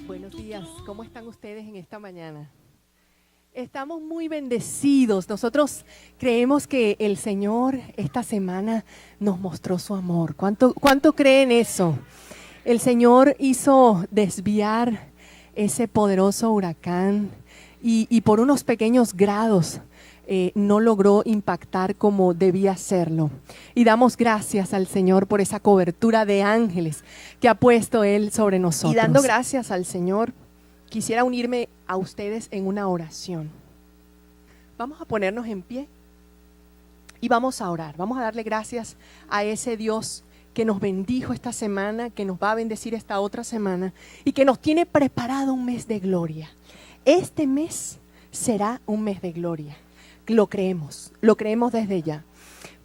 Buenos días, ¿cómo están ustedes en esta mañana? Estamos muy bendecidos. Nosotros creemos que el Señor esta semana nos mostró su amor. ¿Cuánto creen eso? El Señor hizo desviar ese poderoso huracán y por unos pequeños grados no logró impactar como debía hacerlo. Y damos gracias al Señor por esa cobertura de ángeles que ha puesto Él sobre nosotros. Y dando gracias al Señor, quisiera unirme a ustedes en una oración. Vamos a ponernos en pie y vamos a orar. Vamos a darle gracias a ese Dios que nos bendijo esta semana, que nos va a bendecir esta otra semana y que nos tiene preparado un mes de gloria. Este mes será un mes de gloria. Lo creemos desde ya.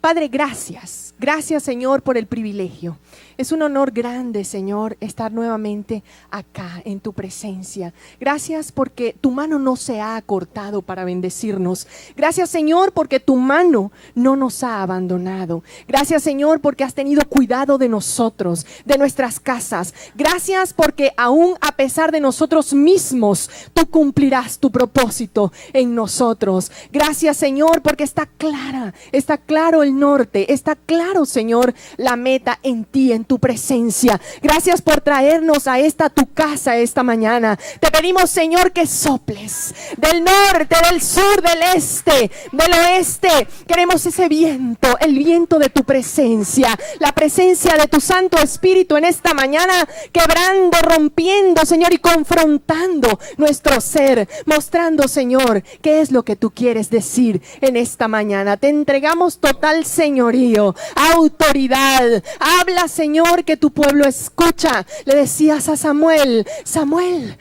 Padre, gracias. Gracias, Señor, por el privilegio. Es un honor grande, Señor, estar nuevamente acá en tu presencia. Gracias porque tu mano no se ha acortado para bendecirnos. Gracias, Señor, porque tu mano no nos ha abandonado. Gracias, Señor, porque has tenido cuidado de nosotros, de nuestras casas. Gracias porque aún a pesar de nosotros mismos, tú cumplirás tu propósito en nosotros. Gracias, Señor, porque está claro el norte, está claro, Señor, la meta en ti, en tu presencia. Gracias por traernos a tu casa esta mañana. Te pedimos, Señor, que soples del norte, del sur, del este, del oeste. Queremos ese viento, el viento de tu presencia, la presencia de tu Santo Espíritu en esta mañana, quebrando, rompiendo, Señor, y confrontando nuestro ser, mostrando, Señor, qué es lo que tú quieres decir en esta mañana. Te entregamos total señorío, autoridad. Habla, Señor, que tu pueblo escucha. Le decías a Samuel, Samuel,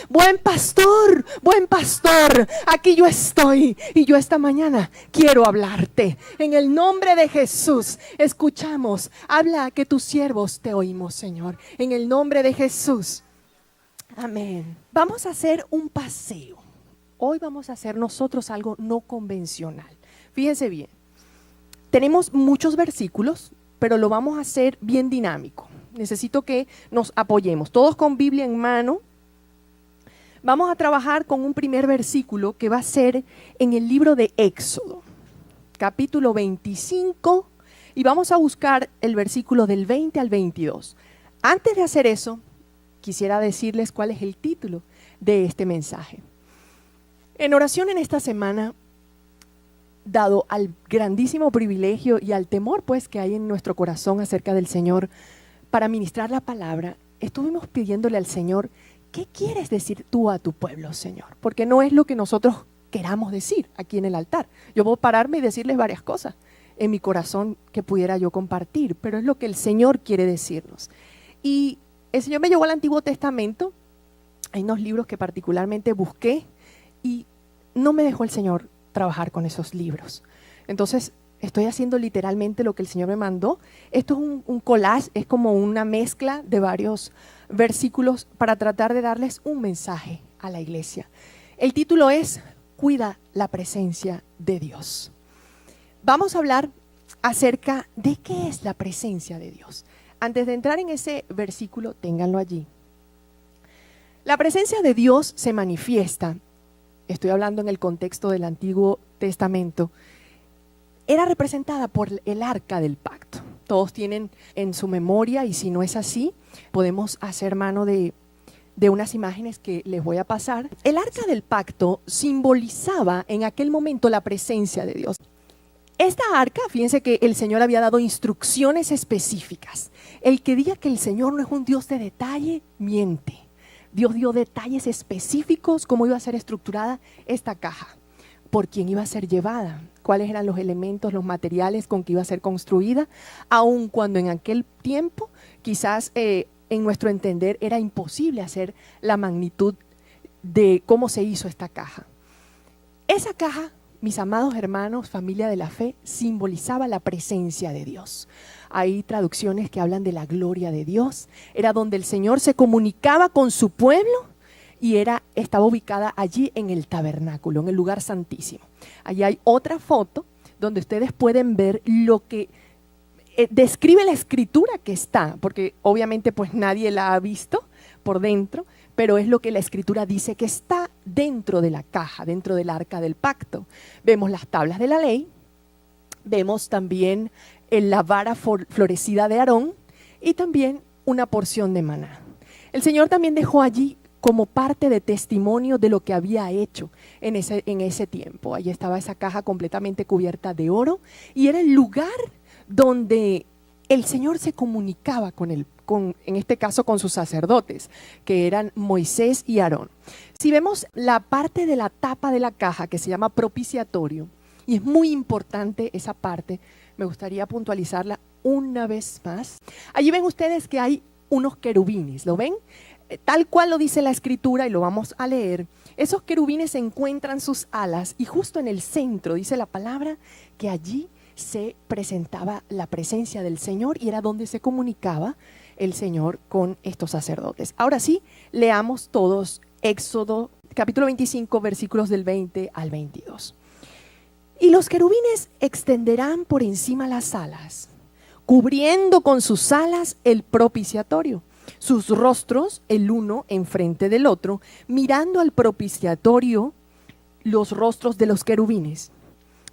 buen pastor, aquí yo estoy y yo esta mañana quiero hablarte. En el nombre de Jesús, escuchamos, habla que tus siervos te oímos, Señor. En el nombre de Jesús. Amén. Vamos a hacer un paseo. Hoy vamos a hacer nosotros algo no convencional. Fíjense bien. Tenemos muchos versículos, pero lo vamos a hacer bien dinámico. Necesito que nos apoyemos, todos con Biblia en mano. Vamos a trabajar con un primer versículo que va a ser en el libro de Éxodo, capítulo 25, y vamos a buscar el versículo del 20 al 22. Antes de hacer eso, quisiera decirles cuál es el título de este mensaje. En oración en esta semana, dado al grandísimo privilegio y al temor pues que hay en nuestro corazón acerca del Señor para ministrar la palabra, estuvimos pidiéndole al Señor, ¿qué quieres decir tú a tu pueblo, Señor? Porque no es lo que nosotros queramos decir aquí en el altar. Yo puedo pararme y decirles varias cosas en mi corazón que pudiera yo compartir, pero es lo que el Señor quiere decirnos. Y el Señor me llevó al Antiguo Testamento. Hay unos libros que particularmente busqué y no me dejó el Señor trabajar con esos libros. Entonces estoy haciendo literalmente lo que el Señor me mandó. Esto es un collage, es como una mezcla de varios versículos para tratar de darles un mensaje a la iglesia. El título es Cuida la presencia de Dios. Vamos a hablar acerca de qué es la presencia de Dios. Antes de entrar en ese versículo, ténganlo allí. La presencia de Dios se manifiesta. Estoy hablando en el contexto del Antiguo Testamento, era representada por el arca del pacto. Todos tienen en su memoria, y si no es así, podemos hacer mano de unas imágenes que les voy a pasar. El arca del pacto simbolizaba en aquel momento la presencia de Dios. Esta arca, fíjense que el Señor había dado instrucciones específicas. El que diga que el Señor no es un Dios de detalle, miente. Dios dio detalles específicos, cómo iba a ser estructurada esta caja, por quién iba a ser llevada, cuáles eran los elementos, los materiales con que iba a ser construida, aun cuando en aquel tiempo quizás en nuestro entender era imposible hacer la magnitud de cómo se hizo esta caja. Esa caja, mis amados hermanos, familia de la fe, simbolizaba la presencia de Dios. Hay traducciones que hablan de la gloria de Dios. Era donde el Señor se comunicaba con su pueblo y estaba ubicada allí en el tabernáculo, en el lugar santísimo. Allí hay otra foto donde ustedes pueden ver lo que describe la escritura que está, porque obviamente pues nadie la ha visto por dentro, pero es lo que la escritura dice que está dentro de la caja, dentro del arca del pacto. Vemos las tablas de la ley, vemos también la vara florecida de Aarón y también una porción de maná. El Señor también dejó allí como parte de testimonio de lo que había hecho en ese tiempo. Allí estaba esa caja completamente cubierta de oro y era el lugar donde el Señor se comunicaba en este caso con sus sacerdotes, que eran Moisés y Aarón. Si vemos la parte de la tapa de la caja que se llama propiciatorio, y es muy importante esa parte, me gustaría puntualizarla una vez más. Allí ven ustedes que hay unos querubines, ¿lo ven? Tal cual lo dice la escritura y lo vamos a leer. Esos querubines encuentran sus alas y justo en el centro dice la palabra que allí se presentaba la presencia del Señor y era donde se comunicaba el Señor con estos sacerdotes. Ahora sí, leamos todos Éxodo capítulo 25, versículos del 20 al 22. Y los querubines extenderán por encima las alas, cubriendo con sus alas el propiciatorio, sus rostros el uno enfrente del otro, mirando al propiciatorio los rostros de los querubines.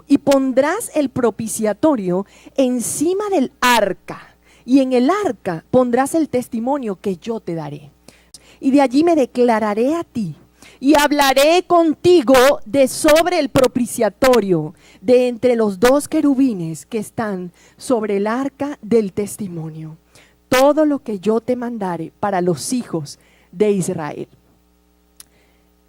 Y pondrás el propiciatorio encima del arca, y en el arca pondrás el testimonio que yo te daré. Y de allí me declararé a ti, y hablaré contigo de sobre el propiciatorio, de entre los dos querubines que están sobre el arca del testimonio. Todo lo que yo te mandare para los hijos de Israel.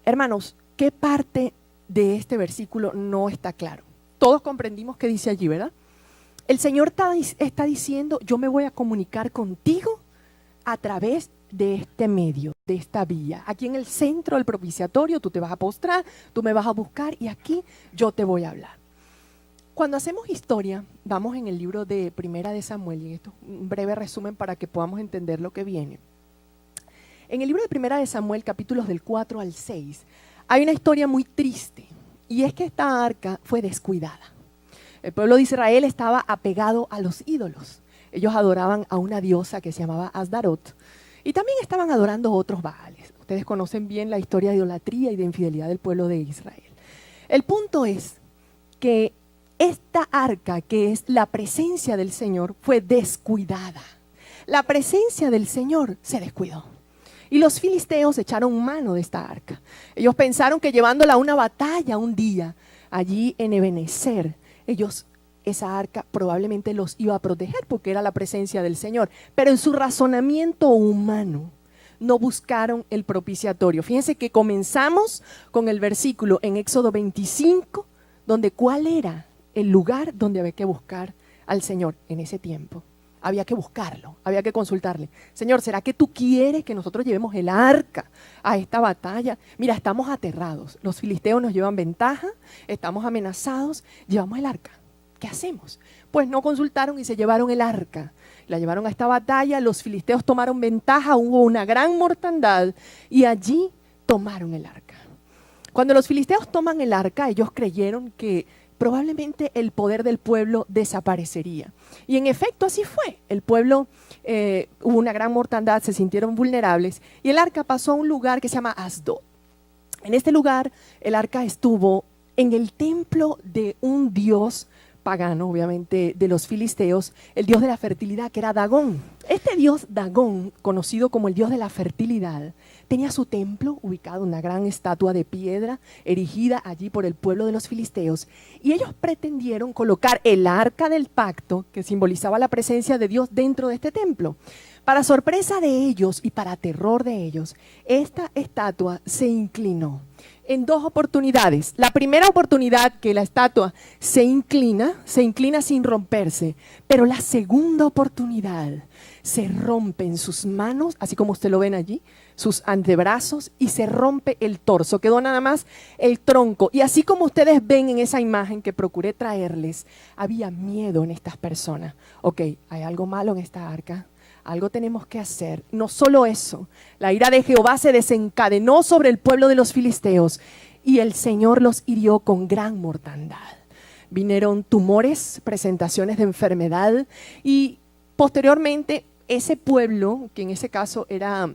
Hermanos, ¿qué parte de este versículo no está claro? Todos comprendimos qué dice allí, ¿verdad? El Señor está diciendo, yo me voy a comunicar contigo a través de este medio, de esta vía. Aquí en el centro del propiciatorio tú te vas a postrar, tú me vas a buscar y aquí yo te voy a hablar. Cuando hacemos historia, vamos en el libro de Primera de Samuel, y esto es un breve resumen para que podamos entender lo que viene. En el libro de Primera de Samuel, capítulos del 4 al 6, hay una historia muy triste, y es que esta arca fue descuidada. El pueblo de Israel estaba apegado a los ídolos. Ellos adoraban a una diosa que se llamaba Asdarot, y también estaban adorando otros baales. Ustedes conocen bien la historia de idolatría y de infidelidad del pueblo de Israel. El punto es que esta arca, que es la presencia del Señor, fue descuidada. La presencia del Señor se descuidó. Y los filisteos echaron mano de esta arca. Ellos pensaron que llevándola a una batalla un día, allí en Ebenezer, esa arca probablemente los iba a proteger porque era la presencia del Señor. Pero en su razonamiento humano no buscaron el propiciatorio. Fíjense que comenzamos con el versículo en Éxodo 25, donde ¿cuál era el lugar donde había que buscar al Señor en ese tiempo? Había que buscarlo, había que consultarle. Señor, ¿será que tú quieres que nosotros llevemos el arca a esta batalla? Mira, estamos aterrados. Los filisteos nos llevan ventaja, estamos amenazados, llevamos el arca. ¿Qué hacemos? Pues no consultaron y se llevaron el arca. La llevaron a esta batalla, los filisteos tomaron ventaja, hubo una gran mortandad y allí tomaron el arca. Cuando los filisteos toman el arca, ellos creyeron que probablemente el poder del pueblo desaparecería. Y en efecto así fue. El pueblo, hubo una gran mortandad, se sintieron vulnerables y el arca pasó a un lugar que se llama Asdod. En este lugar el arca estuvo en el templo de un dios pagano, obviamente de los filisteos, el dios de la fertilidad, que era Dagón. Este dios Dagón, conocido como el dios de la fertilidad, tenía su templo ubicado, una gran estatua de piedra erigida allí por el pueblo de los filisteos, y ellos pretendieron colocar el arca del pacto, que simbolizaba la presencia de Dios dentro de este templo. Para sorpresa de ellos y para terror de ellos, esta estatua se inclinó en dos oportunidades. La primera oportunidad que la estatua se inclina sin romperse, pero la segunda oportunidad se rompe en sus manos, así como usted lo ven allí, sus antebrazos, y se rompe el torso, quedó nada más el tronco. Y así como ustedes ven en esa imagen que procuré traerles, había miedo en estas personas. Ok, hay algo malo en esta arca. Algo tenemos que hacer. No solo eso, la ira de Jehová se desencadenó sobre el pueblo de los filisteos y el Señor los hirió con gran mortandad. vinieron tumores, presentaciones de enfermedad y posteriormente ese pueblo, que en ese caso era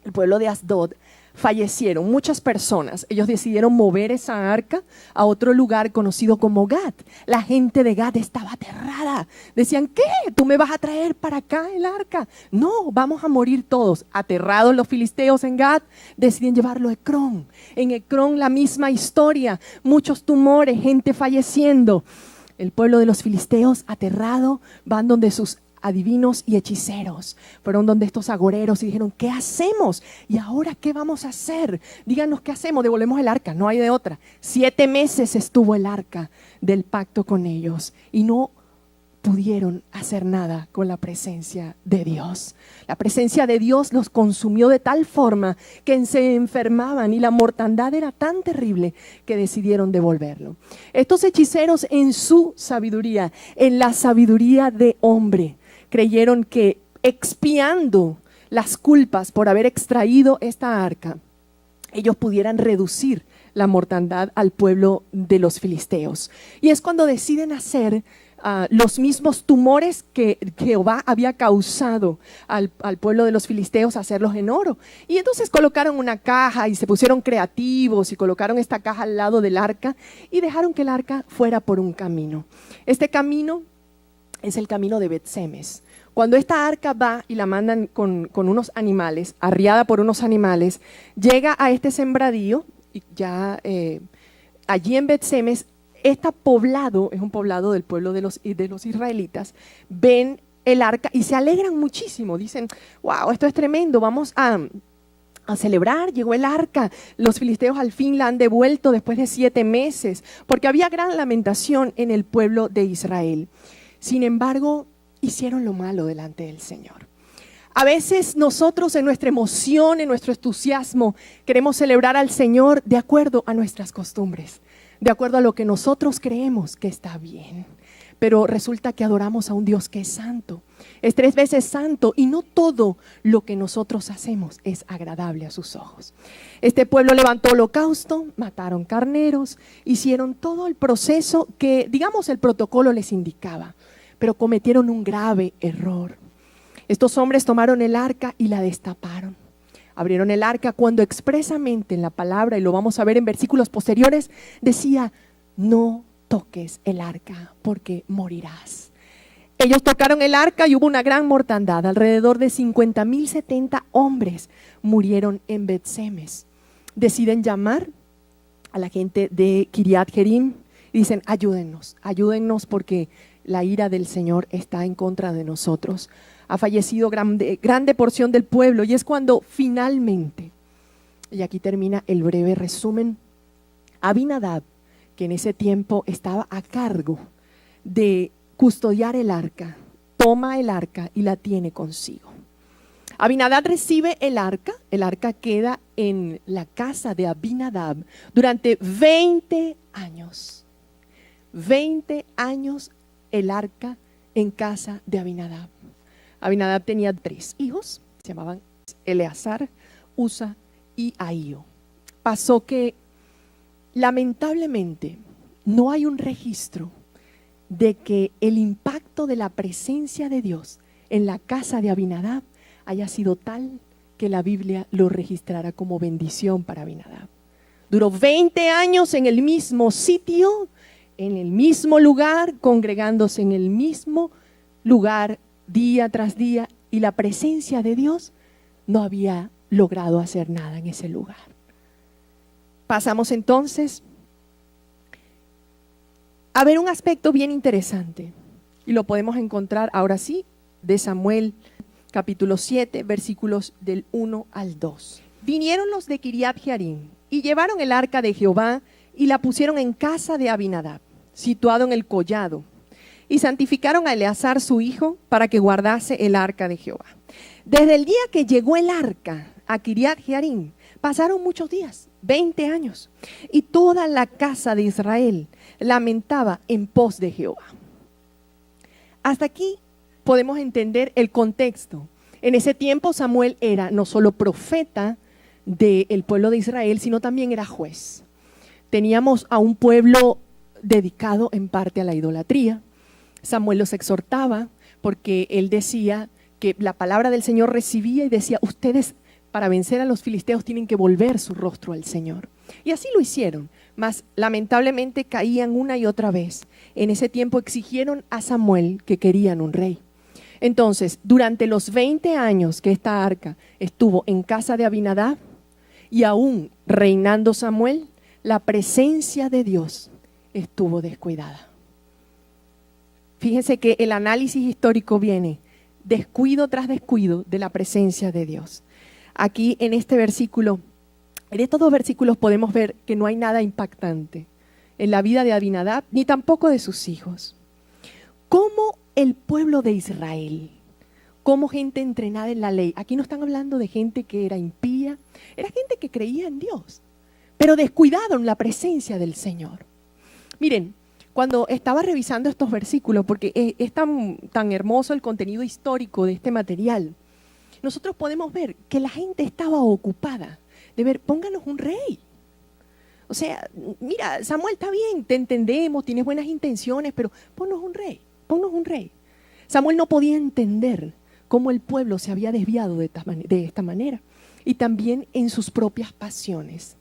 el pueblo de Asdod, fallecieron muchas personas. Ellos decidieron mover esa arca a otro lugar conocido como Gat. La gente de Gat estaba aterrada. Decían, ¿qué? ¿Tú me vas a traer para acá el arca? No, vamos a morir todos. Aterrados los filisteos en Gat, deciden llevarlo a Ecrón. En Ecrón la misma historia, muchos tumores, gente falleciendo. El pueblo de los filisteos, aterrado, van donde sus adivinos y hechiceros, fueron donde estos agoreros y dijeron, ¿qué hacemos? ¿Y ahora qué vamos a hacer? Díganos qué hacemos, devolvemos el arca, no hay de otra. 7 meses estuvo el arca del pacto con ellos y no pudieron hacer nada con la presencia de Dios. La presencia de Dios los consumió de tal forma que se enfermaban y la mortandad era tan terrible que decidieron devolverlo. Estos hechiceros en su sabiduría, en la sabiduría de hombre, creyeron que expiando las culpas por haber extraído esta arca, ellos pudieran reducir la mortandad al pueblo de los filisteos. Y es cuando deciden hacer los mismos tumores que Jehová había causado al pueblo de los filisteos, hacerlos en oro. Y entonces colocaron una caja y se pusieron creativos y colocaron esta caja al lado del arca y dejaron que el arca fuera por un camino. Este camino es el camino de Bet-Semes. Cuando esta arca va y la mandan con unos animales, arriada por unos animales, llega a este sembradío y ya allí en Bet-Semes, este poblado, es un poblado del pueblo de los israelitas, ven el arca y se alegran muchísimo, dicen, wow, esto es tremendo, vamos a celebrar, llegó el arca, los filisteos al fin la han devuelto después de 7 meses, porque había gran lamentación en el pueblo de Israel. Sin embargo, hicieron lo malo delante del Señor. A veces nosotros en nuestra emoción, en nuestro entusiasmo, queremos celebrar al Señor de acuerdo a nuestras costumbres, de acuerdo a lo que nosotros creemos que está bien. Pero resulta que adoramos a un Dios que es santo, es 3 veces santo y no todo lo que nosotros hacemos es agradable a sus ojos. Este pueblo levantó holocausto, mataron carneros, hicieron todo el proceso que, digamos, el protocolo les indicaba, pero cometieron un grave error. Estos hombres tomaron el arca y la destaparon. Abrieron el arca cuando expresamente en la palabra, y lo vamos a ver en versículos posteriores, decía, no toques el arca porque morirás. Ellos tocaron el arca y hubo una gran mortandad. Alrededor de 50,070 hombres murieron en Bet-Semes. Deciden llamar a la gente de Kiriat Jearim y dicen, ayúdennos porque la ira del Señor está en contra de nosotros. Ha fallecido grande porción del pueblo y es cuando finalmente, y aquí termina el breve resumen, Abinadab, que en ese tiempo estaba a cargo de custodiar el arca, toma el arca y la tiene consigo. Abinadab recibe el arca queda en la casa de Abinadab durante 20 años. 20 años el arca en casa de Abinadab. Abinadab tenía 3 hijos, se llamaban Eleazar, Usa y Ahío. Pasó que lamentablemente no hay un registro de que el impacto de la presencia de Dios en la casa de Abinadab haya sido tal que la Biblia lo registrara como bendición para Abinadab. Duró 20 años en el mismo sitio, en el mismo lugar, congregándose en el mismo lugar día tras día, y la presencia de Dios no había logrado hacer nada en ese lugar. Pasamos entonces a ver un aspecto bien interesante, y lo podemos encontrar ahora sí, de Samuel capítulo 7, versículos del 1 al 2. Vinieron los de Kiriat Jearim y llevaron el arca de Jehová y la pusieron en casa de Abinadab, situado en el collado, y santificaron a Eleazar su hijo para que guardase el arca de Jehová. Desde el día que llegó el arca a Kiriat Jearim, pasaron muchos días, 20 años, y toda la casa de Israel lamentaba en pos de Jehová. Hasta aquí podemos entender el contexto. En ese tiempo Samuel era no solo profeta del pueblo de Israel, sino también era juez. Teníamos a un pueblo dedicado en parte a la idolatría. Samuel los exhortaba porque él decía que la palabra del Señor recibía y decía, ustedes para vencer a los filisteos tienen que volver su rostro al Señor. Y así lo hicieron, mas lamentablemente caían una y otra vez. En ese tiempo exigieron a Samuel que querían un rey. Entonces, durante los 20 años que esta arca estuvo en casa de Abinadab y aún reinando Samuel, la presencia de Dios estuvo descuidada. Fíjense que el análisis histórico viene descuido tras descuido de la presencia de Dios. Aquí en este versículo, en estos dos versículos podemos ver que no hay nada impactante en la vida de Abinadab ni tampoco de sus hijos. ¿Cómo el pueblo de Israel, como gente entrenada en la ley? Aquí no están hablando de gente que era impía, era gente que creía en Dios, pero descuidaron la presencia del Señor. Miren, cuando estaba revisando estos versículos, porque es tan hermoso el contenido histórico de este material, nosotros podemos ver que la gente estaba ocupada de ver, pónganos un rey. O sea, mira, Samuel, está bien, te entendemos, tienes buenas intenciones, pero ponnos un rey, ponnos un rey. Samuel no podía entender cómo el pueblo se había desviado de esta manera y también en sus propias pasiones.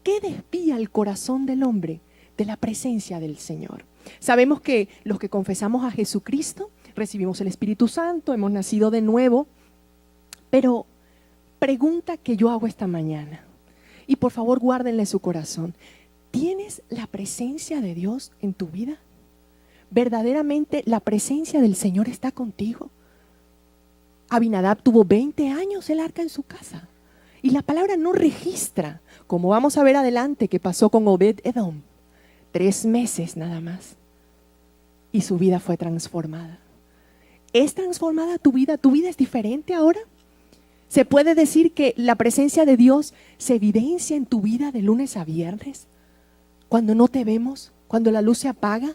¿Qué desvía el corazón del hombre de la presencia del Señor? Sabemos que los que confesamos a Jesucristo recibimos el Espíritu Santo, hemos nacido de nuevo, pero pregunta que yo hago esta mañana, y por favor guárdenla en su corazón: ¿tienes la presencia de Dios en tu vida? ¿Verdaderamente la presencia del Señor está contigo? Abinadab tuvo 20 años el arca en su casa y la palabra no registra, como vamos a ver adelante que pasó con Obed-Edom, 3 meses nada más, y su vida fue transformada. ¿Es transformada tu vida? ¿Tu vida es diferente ahora? ¿Se puede decir que la presencia de Dios se evidencia en tu vida de lunes a viernes? Cuando no te vemos, cuando la luz se apaga,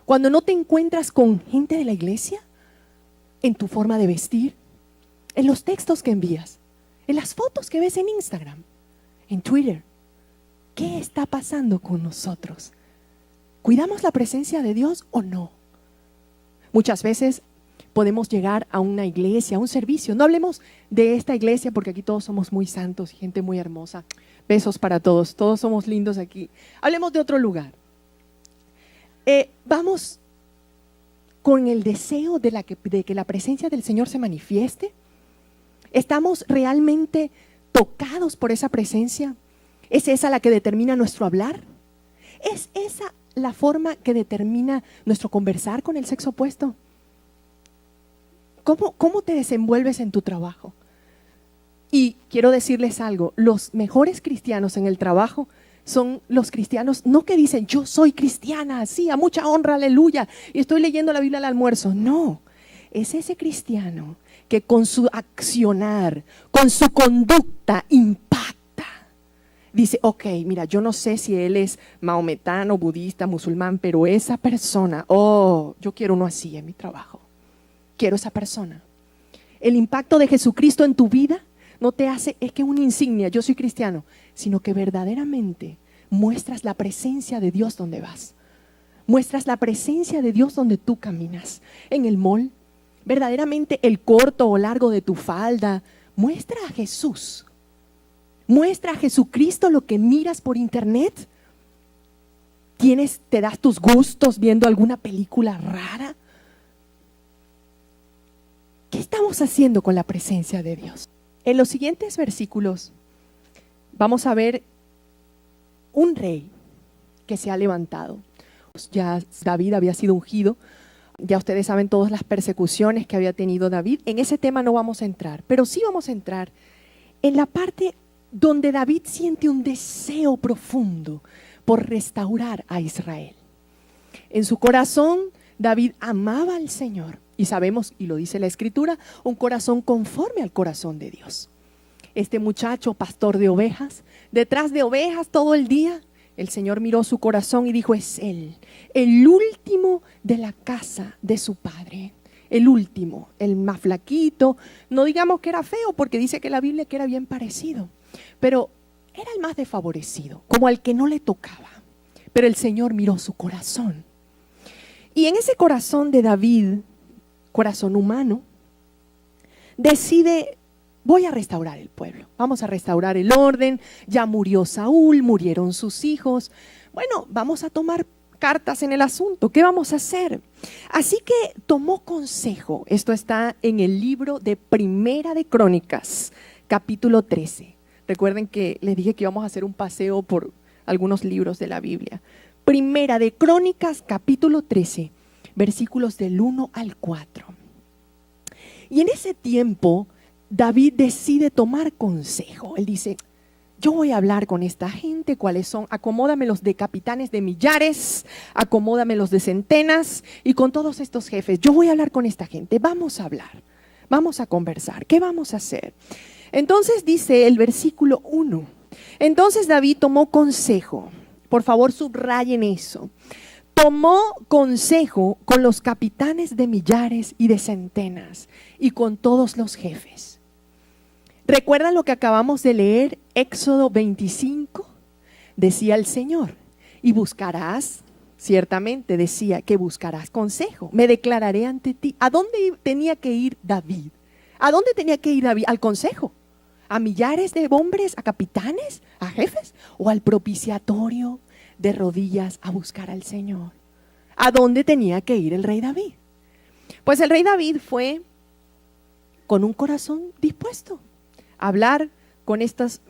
cuando no te encuentras con gente de la iglesia, en tu forma de vestir, en los textos que envías, en las fotos que ves en Instagram, en Twitter. ¿Qué está pasando con nosotros? ¿Cuidamos la presencia de Dios o no? Muchas veces podemos llegar a una iglesia, a un servicio. No hablemos de esta iglesia porque aquí todos somos muy santos y gente muy hermosa. Besos para todos, todos somos lindos aquí. Hablemos de otro lugar. Vamos con el deseo de que la presencia del Señor se manifieste. ¿Estamos realmente tocados por esa presencia? ¿Es esa la que determina nuestro hablar? ¿Es esa la forma que determina nuestro conversar con el sexo opuesto? ¿Cómo te desenvuelves en tu trabajo? Y quiero decirles algo, los mejores cristianos en el trabajo son los cristianos, no que dicen, yo soy cristiana, sí, a mucha honra, aleluya, y estoy leyendo la Biblia al almuerzo. No, es ese cristiano que con su accionar, con su conducta impacta. Dice, ok, mira, yo no sé si él es maometano, budista, musulmán, pero esa persona, yo quiero uno así en mi trabajo. Quiero esa persona. El impacto de Jesucristo en tu vida no te hace, es que una insignia, yo soy cristiano, sino que verdaderamente muestras la presencia de Dios donde vas. Muestras la presencia de Dios donde tú caminas. En el mall, verdaderamente el corto o largo de tu falda, muestra a Jesús. Muestra a Jesucristo lo que miras por internet. Te das tus gustos viendo alguna película rara. ¿Qué estamos haciendo con la presencia de Dios? En los siguientes versículos vamos a ver un rey que se ha levantado. Ya David había sido ungido. Ya ustedes saben todas las persecuciones que había tenido David. En ese tema no vamos a entrar, pero sí vamos a entrar en la parte donde David siente un deseo profundo por restaurar a Israel. En su corazón, David amaba al Señor. Y sabemos, y lo dice la Escritura, un corazón conforme al corazón de Dios. Este muchacho, pastor de ovejas, detrás de ovejas todo el día, el Señor miró su corazón y dijo, es él, el último de la casa de su padre. El último, el más flaquito. No digamos que era feo, porque dice que la Biblia que era bien parecido. Pero era el más desfavorecido, como al que no le tocaba. pero el Señor miró su corazón. Y en ese corazón de David, corazón humano, decide: voy a restaurar el pueblo, vamos a restaurar el orden. Ya murió Saúl, murieron sus hijos. Bueno, vamos a tomar cartas en el asunto. ¿Qué vamos a hacer? Así que tomó consejo. Esto está en el libro de Primera de Crónicas, capítulo 13. Recuerden que les dije que íbamos a hacer un paseo por algunos libros de la Biblia. Primera de Crónicas, capítulo 13, versículos del 1 al 4. Y en ese tiempo, David decide tomar consejo. Él dice: yo voy a hablar con esta gente, ¿cuáles son? Acomódamelos de capitanes de millares, acomódamelos de centenas, y con todos estos jefes, yo voy a hablar con esta gente, vamos a hablar, vamos a conversar, ¿qué vamos a hacer? Entonces dice el versículo 1, entonces David tomó consejo, por favor subrayen eso, tomó consejo con los capitanes de millares y de centenas, y con todos los jefes. ¿Recuerdan lo que acabamos de leer? Éxodo 25, decía el Señor: y buscarás, ciertamente decía que buscarás consejo, me declararé ante ti. ¿A dónde tenía que ir David? ¿A dónde tenía que ir David? Al consejo. ¿A millares de hombres, a capitanes, a jefes? ¿O al propiciatorio de rodillas a buscar al Señor? ¿A dónde tenía que ir el rey David? Pues el rey David fue con un corazón dispuesto a hablar con estos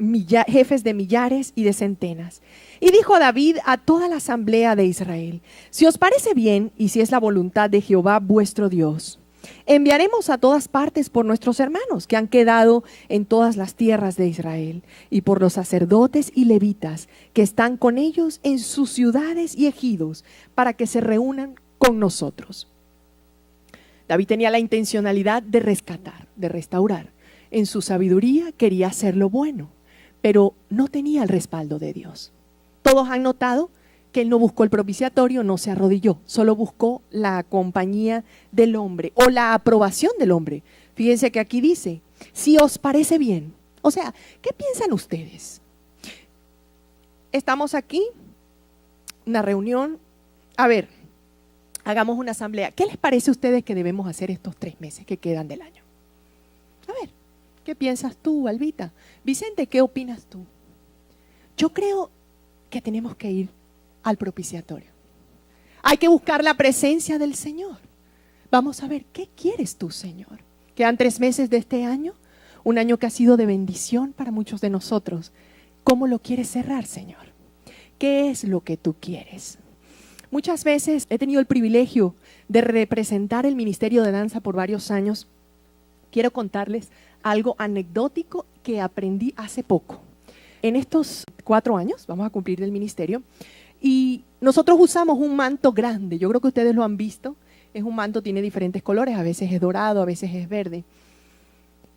jefes de millares y de centenas. Y dijo David a toda la asamblea de Israel: si os parece bien y si es la voluntad de Jehová vuestro Dios, enviaremos a todas partes por nuestros hermanos que han quedado en todas las tierras de Israel, y por los sacerdotes y levitas que están con ellos en sus ciudades y ejidos, para que se reúnan con nosotros. David tenía la intencionalidad de rescatar, de restaurar. En su sabiduría quería hacer lo bueno, pero no tenía el respaldo de Dios. Todos han notado que él no buscó el propiciatorio, no se arrodilló, solo buscó la compañía del hombre o la aprobación del hombre. Fíjense que aquí dice: si os parece bien. O sea, ¿qué piensan ustedes? Estamos aquí, una reunión. A ver, hagamos una asamblea. ¿Qué les parece a ustedes que debemos hacer estos 3 meses que quedan del año? A ver, ¿qué piensas tú, Albita? Vicente, ¿qué opinas tú? Yo creo que tenemos que ir al propiciatorio. Hay que buscar la presencia del Señor. Vamos a ver, ¿qué quieres tú, Señor? Quedan 3 meses de este año, un año que ha sido de bendición para muchos de nosotros. ¿Cómo lo quieres cerrar, Señor? ¿Qué es lo que tú quieres? Muchas veces he tenido el privilegio de representar el ministerio de danza por varios años. Quiero contarles algo anecdótico que aprendí hace poco. En estos 4 años, vamos a cumplir del ministerio, y nosotros usamos un manto grande. Yo creo que ustedes lo han visto. Es un manto, tiene diferentes colores, a veces es dorado, a veces es verde.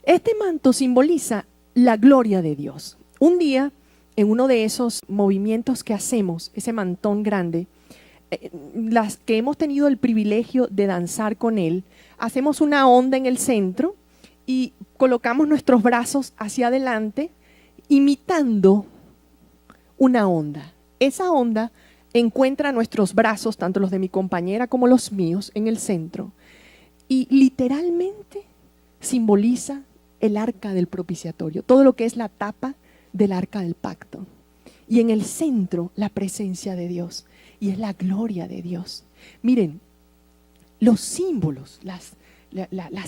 Este manto simboliza la gloria de Dios. Un día, en uno de esos movimientos que hacemos, ese mantón grande, las que hemos tenido el privilegio de danzar con él, hacemos una onda en el centro y colocamos nuestros brazos hacia adelante, imitando una onda. Esa onda encuentra nuestros brazos, tanto los de mi compañera como los míos, en el centro, y literalmente simboliza el arca del propiciatorio, todo lo que es la tapa del arca del pacto. Y en el centro la presencia de Dios, y es la gloria de Dios. Miren, los símbolos, las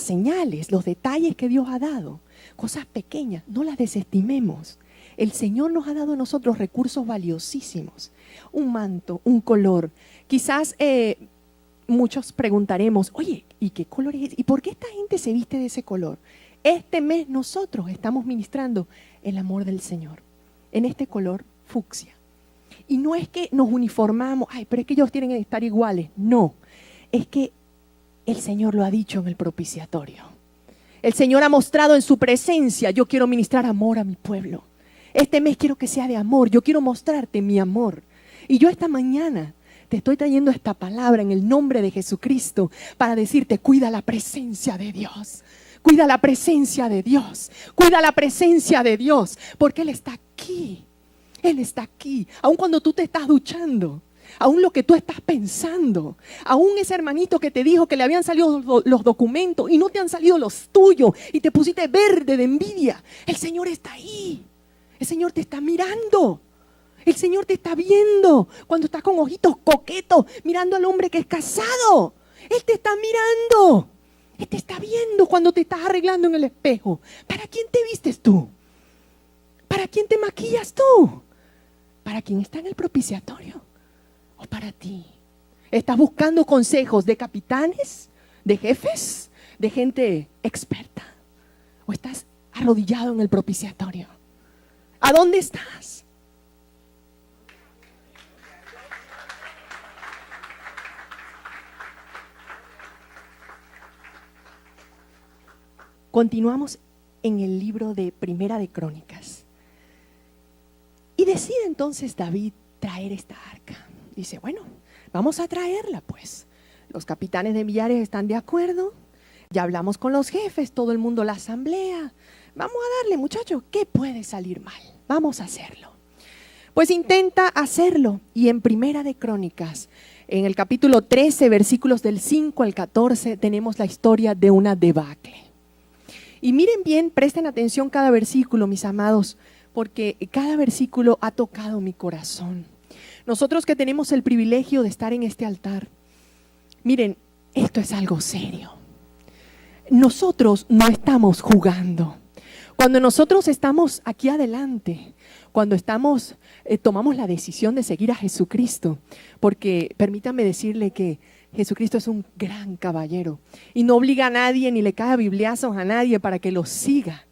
señales, los detalles que Dios ha dado, cosas pequeñas, no las desestimemos. El Señor nos ha dado a nosotros recursos valiosísimos, un manto, un color. Quizás muchos preguntaremos: oye, ¿y qué color es? ¿Y por qué esta gente se viste de ese color? Este mes nosotros estamos ministrando el amor del Señor en este color fucsia. Y no es que nos uniformamos, ay, pero es que ellos tienen que estar iguales. No, es que el Señor lo ha dicho en el propiciatorio. El Señor ha mostrado en su presencia: yo quiero ministrar amor a mi pueblo. Este mes quiero que sea de amor, yo quiero mostrarte mi amor. Y yo esta mañana te estoy trayendo esta palabra en el nombre de Jesucristo para decirte: cuida la presencia de Dios. Cuida la presencia de Dios. Cuida la presencia de Dios, porque Él está aquí. Él está aquí. Aun cuando tú te estás duchando, aún lo que tú estás pensando, aún ese hermanito que te dijo que le habían salido los documentos y no te han salido los tuyos y te pusiste verde de envidia. El Señor está ahí. El Señor te está mirando. El Señor te está viendo cuando estás con ojitos coquetos mirando al hombre que es casado. Él te está mirando. Él te está viendo cuando te estás arreglando en el espejo. ¿Para quién te vistes tú? ¿Para quién te maquillas tú? ¿Para quién está en el propiciatorio? ¿O para ti? ¿Estás buscando consejos de capitanes, de jefes, de gente experta? ¿O estás arrodillado en el propiciatorio? ¿A dónde estás? Continuamos en el libro de Primera de Crónicas. Y decide entonces David traer esta arca. Dice, bueno, vamos a traerla pues. Los capitanes de millares están de acuerdo. Ya hablamos con los jefes, todo el mundo, la asamblea. Vamos a darle, muchachos, ¿qué puede salir mal? Vamos a hacerlo. Pues intenta hacerlo. Y en Primera de Crónicas, en el capítulo 13, versículos del 5 al 14, tenemos la historia de una debacle. Y miren bien, presten atención cada versículo, mis amados, porque cada versículo ha tocado mi corazón. Nosotros que tenemos el privilegio de estar en este altar, miren, esto es algo serio. Nosotros no estamos jugando. Cuando nosotros estamos aquí adelante, cuando tomamos la decisión de seguir a Jesucristo, porque permítanme decirle que Jesucristo es un gran caballero y no obliga a nadie ni le cae a bibliazos a nadie para que lo siga.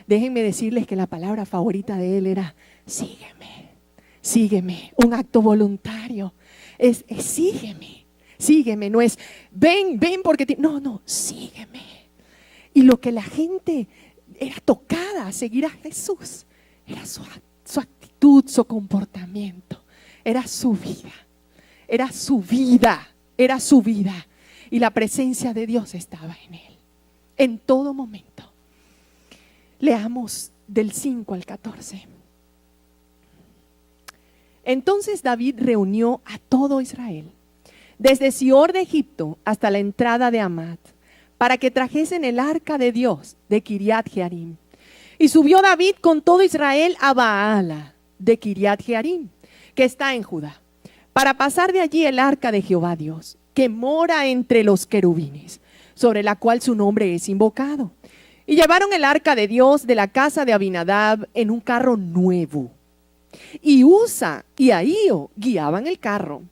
Déjenme decirles que la palabra favorita de él era sígueme, sígueme, un acto voluntario. Es sígueme, no es ven porque no, sígueme. Y lo que la gente era tocada a seguir a Jesús era su actitud, su comportamiento, era su vida, era su vida. Era su vida y la presencia de Dios estaba en él, en todo momento. Leamos del 5 al 14. Entonces David reunió a todo Israel, desde Sior de Egipto hasta la entrada de Hamat, para que trajesen el arca de Dios de Kiriat Jearim. Y subió David con todo Israel a Baala de Kiriat Jearim, que está en Judá, para pasar de allí el arca de Jehová Dios, que mora entre los querubines, sobre la cual su nombre es invocado. Y llevaron el arca de Dios de la casa de Abinadab en un carro nuevo. Y Usa y Ahío guiaban el carro.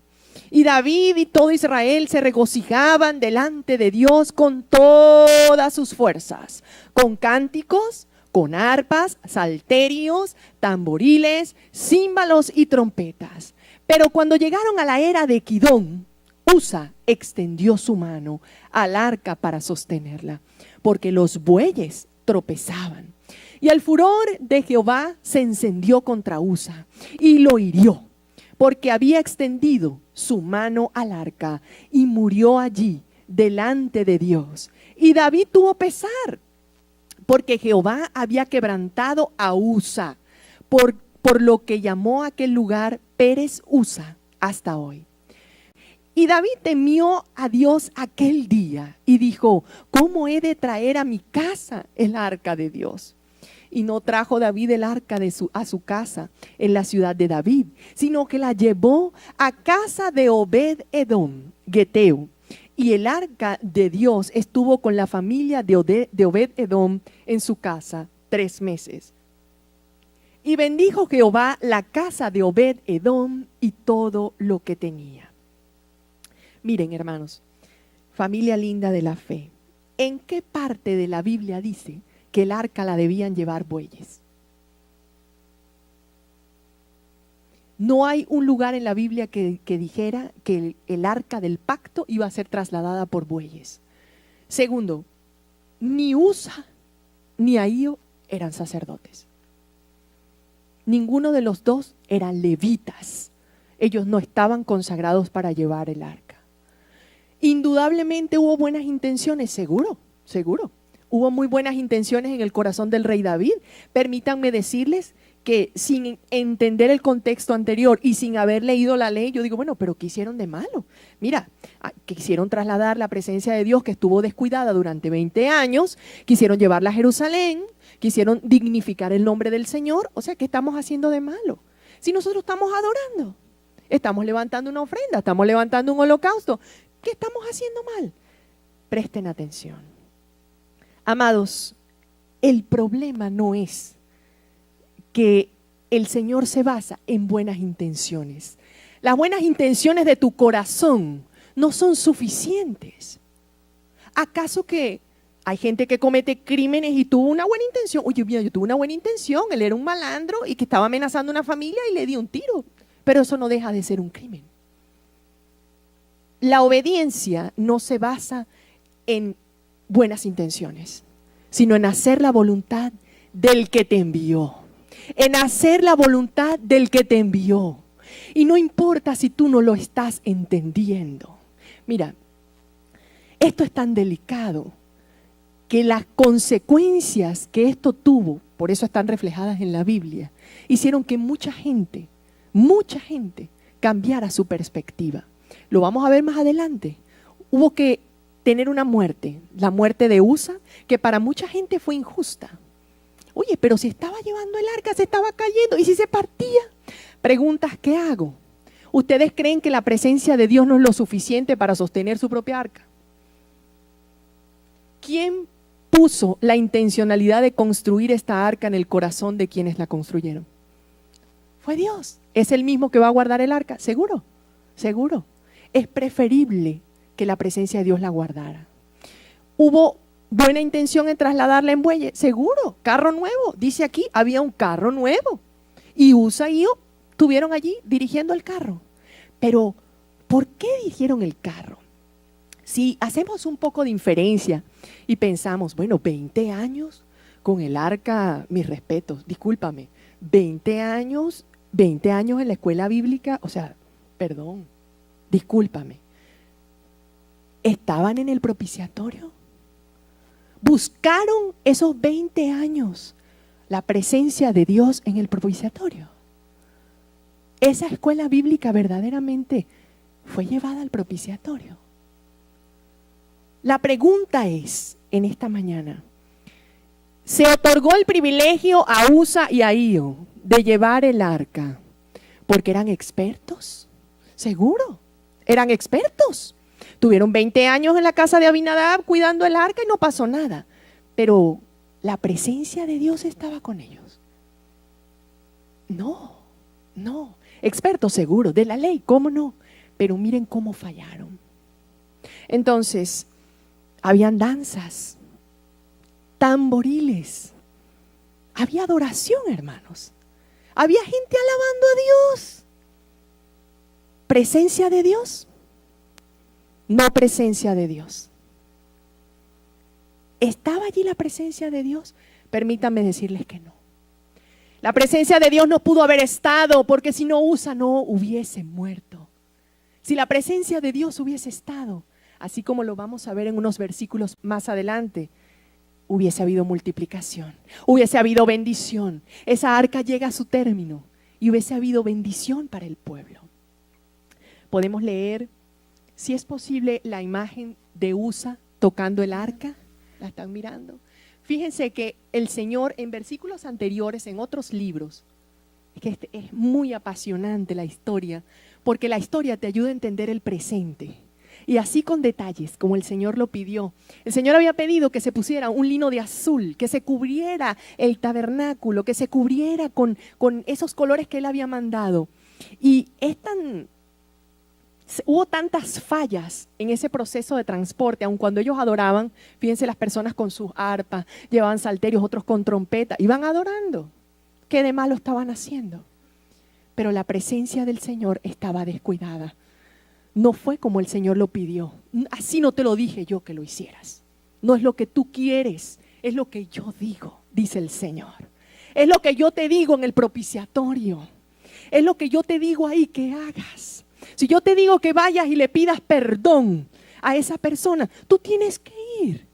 Y David y todo Israel se regocijaban delante de Dios con todas sus fuerzas, con cánticos, con arpas, salterios, tamboriles, címbalos y trompetas. Pero cuando llegaron a la era de Kidón, Usa extendió su mano al arca para sostenerla, porque los bueyes tropezaban. Y el furor de Jehová se encendió contra Usa y lo hirió, porque había extendido su mano al arca y murió allí delante de Dios. Y David tuvo pesar, porque Jehová había quebrantado a Usa, por lo que llamó a aquel lugar Pérez Usa hasta hoy. Y David temió a Dios aquel día y dijo, ¿cómo he de traer a mi casa el arca de Dios? Y no trajo David el arca a su casa en la ciudad de David, sino que la llevó a casa de Obed-Edom, Geteo. Y el arca de Dios estuvo con la familia de Obed-Edom en su casa 3 meses. Y bendijo Jehová la casa de Obed-Edom y todo lo que tenía. Miren, hermanos, familia linda de la fe, ¿en qué parte de la Biblia dice que el arca la debían llevar bueyes? No hay un lugar en la Biblia que dijera que el arca del pacto iba a ser trasladada por bueyes. Segundo, ni Usa ni Ahío eran sacerdotes. Ninguno de los dos eran levitas. Ellos no estaban consagrados para llevar el arca. Indudablemente hubo buenas intenciones, seguro. Hubo muy buenas intenciones en el corazón del rey David. Permítanme decirles que sin entender el contexto anterior y sin haber leído la ley, yo digo, bueno, pero ¿qué hicieron de malo? Mira, quisieron trasladar la presencia de Dios que estuvo descuidada durante 20 años, quisieron llevarla a Jerusalén, quisieron dignificar el nombre del Señor. O sea, ¿qué estamos haciendo de malo? Si nosotros estamos adorando, estamos levantando una ofrenda, estamos levantando un holocausto, ¿qué estamos haciendo mal? Presten atención. Amados, el problema no es que el Señor se basa en buenas intenciones. Las buenas intenciones de tu corazón no son suficientes. ¿Acaso que hay gente que comete crímenes y tuvo una buena intención? Oye, mira, yo tuve una buena intención, él era un malandro y que estaba amenazando a una familia y le dio un tiro. Pero eso no deja de ser un crimen. La obediencia no se basa en buenas intenciones, sino en hacer la voluntad del que te envió. En hacer la voluntad del que te envió. Y no importa si tú no lo estás entendiendo. Mira, esto es tan delicado que las consecuencias que esto tuvo, por eso están reflejadas en la Biblia, hicieron que mucha gente cambiara su perspectiva. Lo vamos a ver más adelante. Hubo que tener una muerte, la muerte de Usa, que para mucha gente fue injusta. Oye, pero si estaba llevando el arca, se estaba cayendo, ¿y si se partía? Preguntas, ¿qué hago? ¿Ustedes creen que la presencia de Dios no es lo suficiente para sostener su propia arca? ¿Quién puso la intencionalidad de construir esta arca en el corazón de quienes la construyeron? Fue Dios. ¿Es el mismo que va a guardar el arca? Seguro, seguro. Es preferible que la presencia de Dios la guardara. ¿Hubo buena intención en trasladarla en bueyes? Seguro. Carro nuevo. Dice aquí, había un carro nuevo. Y Usa y Job estuvieron allí dirigiendo el carro. Pero, ¿por qué dirigieron el carro? Si hacemos un poco de inferencia y pensamos, bueno, 20 años con el arca, mis respetos, discúlpame, 20 años en la escuela bíblica, o sea, perdón, discúlpame, ¿estaban en el propiciatorio? ¿Buscaron esos 20 años la presencia de Dios en el propiciatorio? ¿Esa escuela bíblica verdaderamente fue llevada al propiciatorio? La pregunta es, en esta mañana, ¿se otorgó el privilegio a Usa y a Ahío de llevar el arca porque eran expertos? Seguro, eran expertos. Tuvieron 20 años en la casa de Abinadab cuidando el arca y no pasó nada. Pero la presencia de Dios estaba con ellos. No. Expertos seguro, de la ley, ¿cómo no? Pero miren cómo fallaron. Entonces, habían danzas, tamboriles, había adoración, hermanos. Había gente alabando a Dios. ¿Presencia de Dios? No presencia de Dios. ¿Estaba allí la presencia de Dios? Permítanme decirles que no. La presencia de Dios no pudo haber estado, porque si no Usa no hubiese muerto. Si la presencia de Dios hubiese estado, así como lo vamos a ver en unos versículos más adelante, hubiese habido multiplicación, hubiese habido bendición. Esa arca llega a su término y hubiese habido bendición para el pueblo. Podemos leer, si es posible, la imagen de Usa tocando el arca. ¿La están mirando? Fíjense que el Señor en versículos anteriores, en otros libros, es que es muy apasionante la historia, porque la historia te ayuda a entender el presente. Y así con detalles, como el Señor lo pidió. El Señor había pedido que se pusiera un lino de azul, que se cubriera el tabernáculo, que se cubriera con esos colores que Él había mandado. Y hubo tantas fallas en ese proceso de transporte, aun cuando ellos adoraban. Fíjense, las personas con sus arpas, llevaban salterios, otros con trompeta, iban adorando. ¿Qué de malo estaban haciendo? Pero la presencia del Señor estaba descuidada. No fue como el Señor lo pidió. Así no te lo dije yo que lo hicieras. No es lo que tú quieres, es lo que yo digo, dice el Señor. Es lo que yo te digo en el propiciatorio. Es lo que yo te digo ahí que hagas. Si yo te digo que vayas y le pidas perdón a esa persona, tú tienes que ir.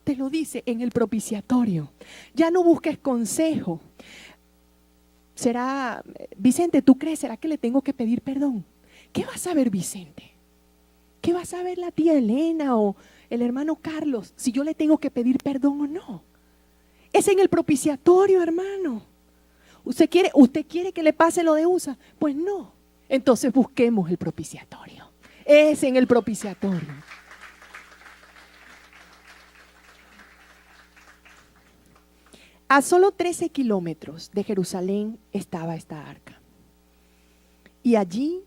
Te lo dice en el propiciatorio. Ya no busques consejo. será, Vicente, ¿tú crees? ¿Será que le tengo que pedir perdón? ¿Qué va a saber Vicente? ¿Qué va a saber la tía Elena o el hermano Carlos si yo le tengo que pedir perdón o no? Es en el propiciatorio, hermano. ¿Usted quiere que le pase lo de USA? Pues no. Entonces busquemos el propiciatorio. Es en el propiciatorio. A solo 13 kilómetros de Jerusalén estaba esta arca. Y allí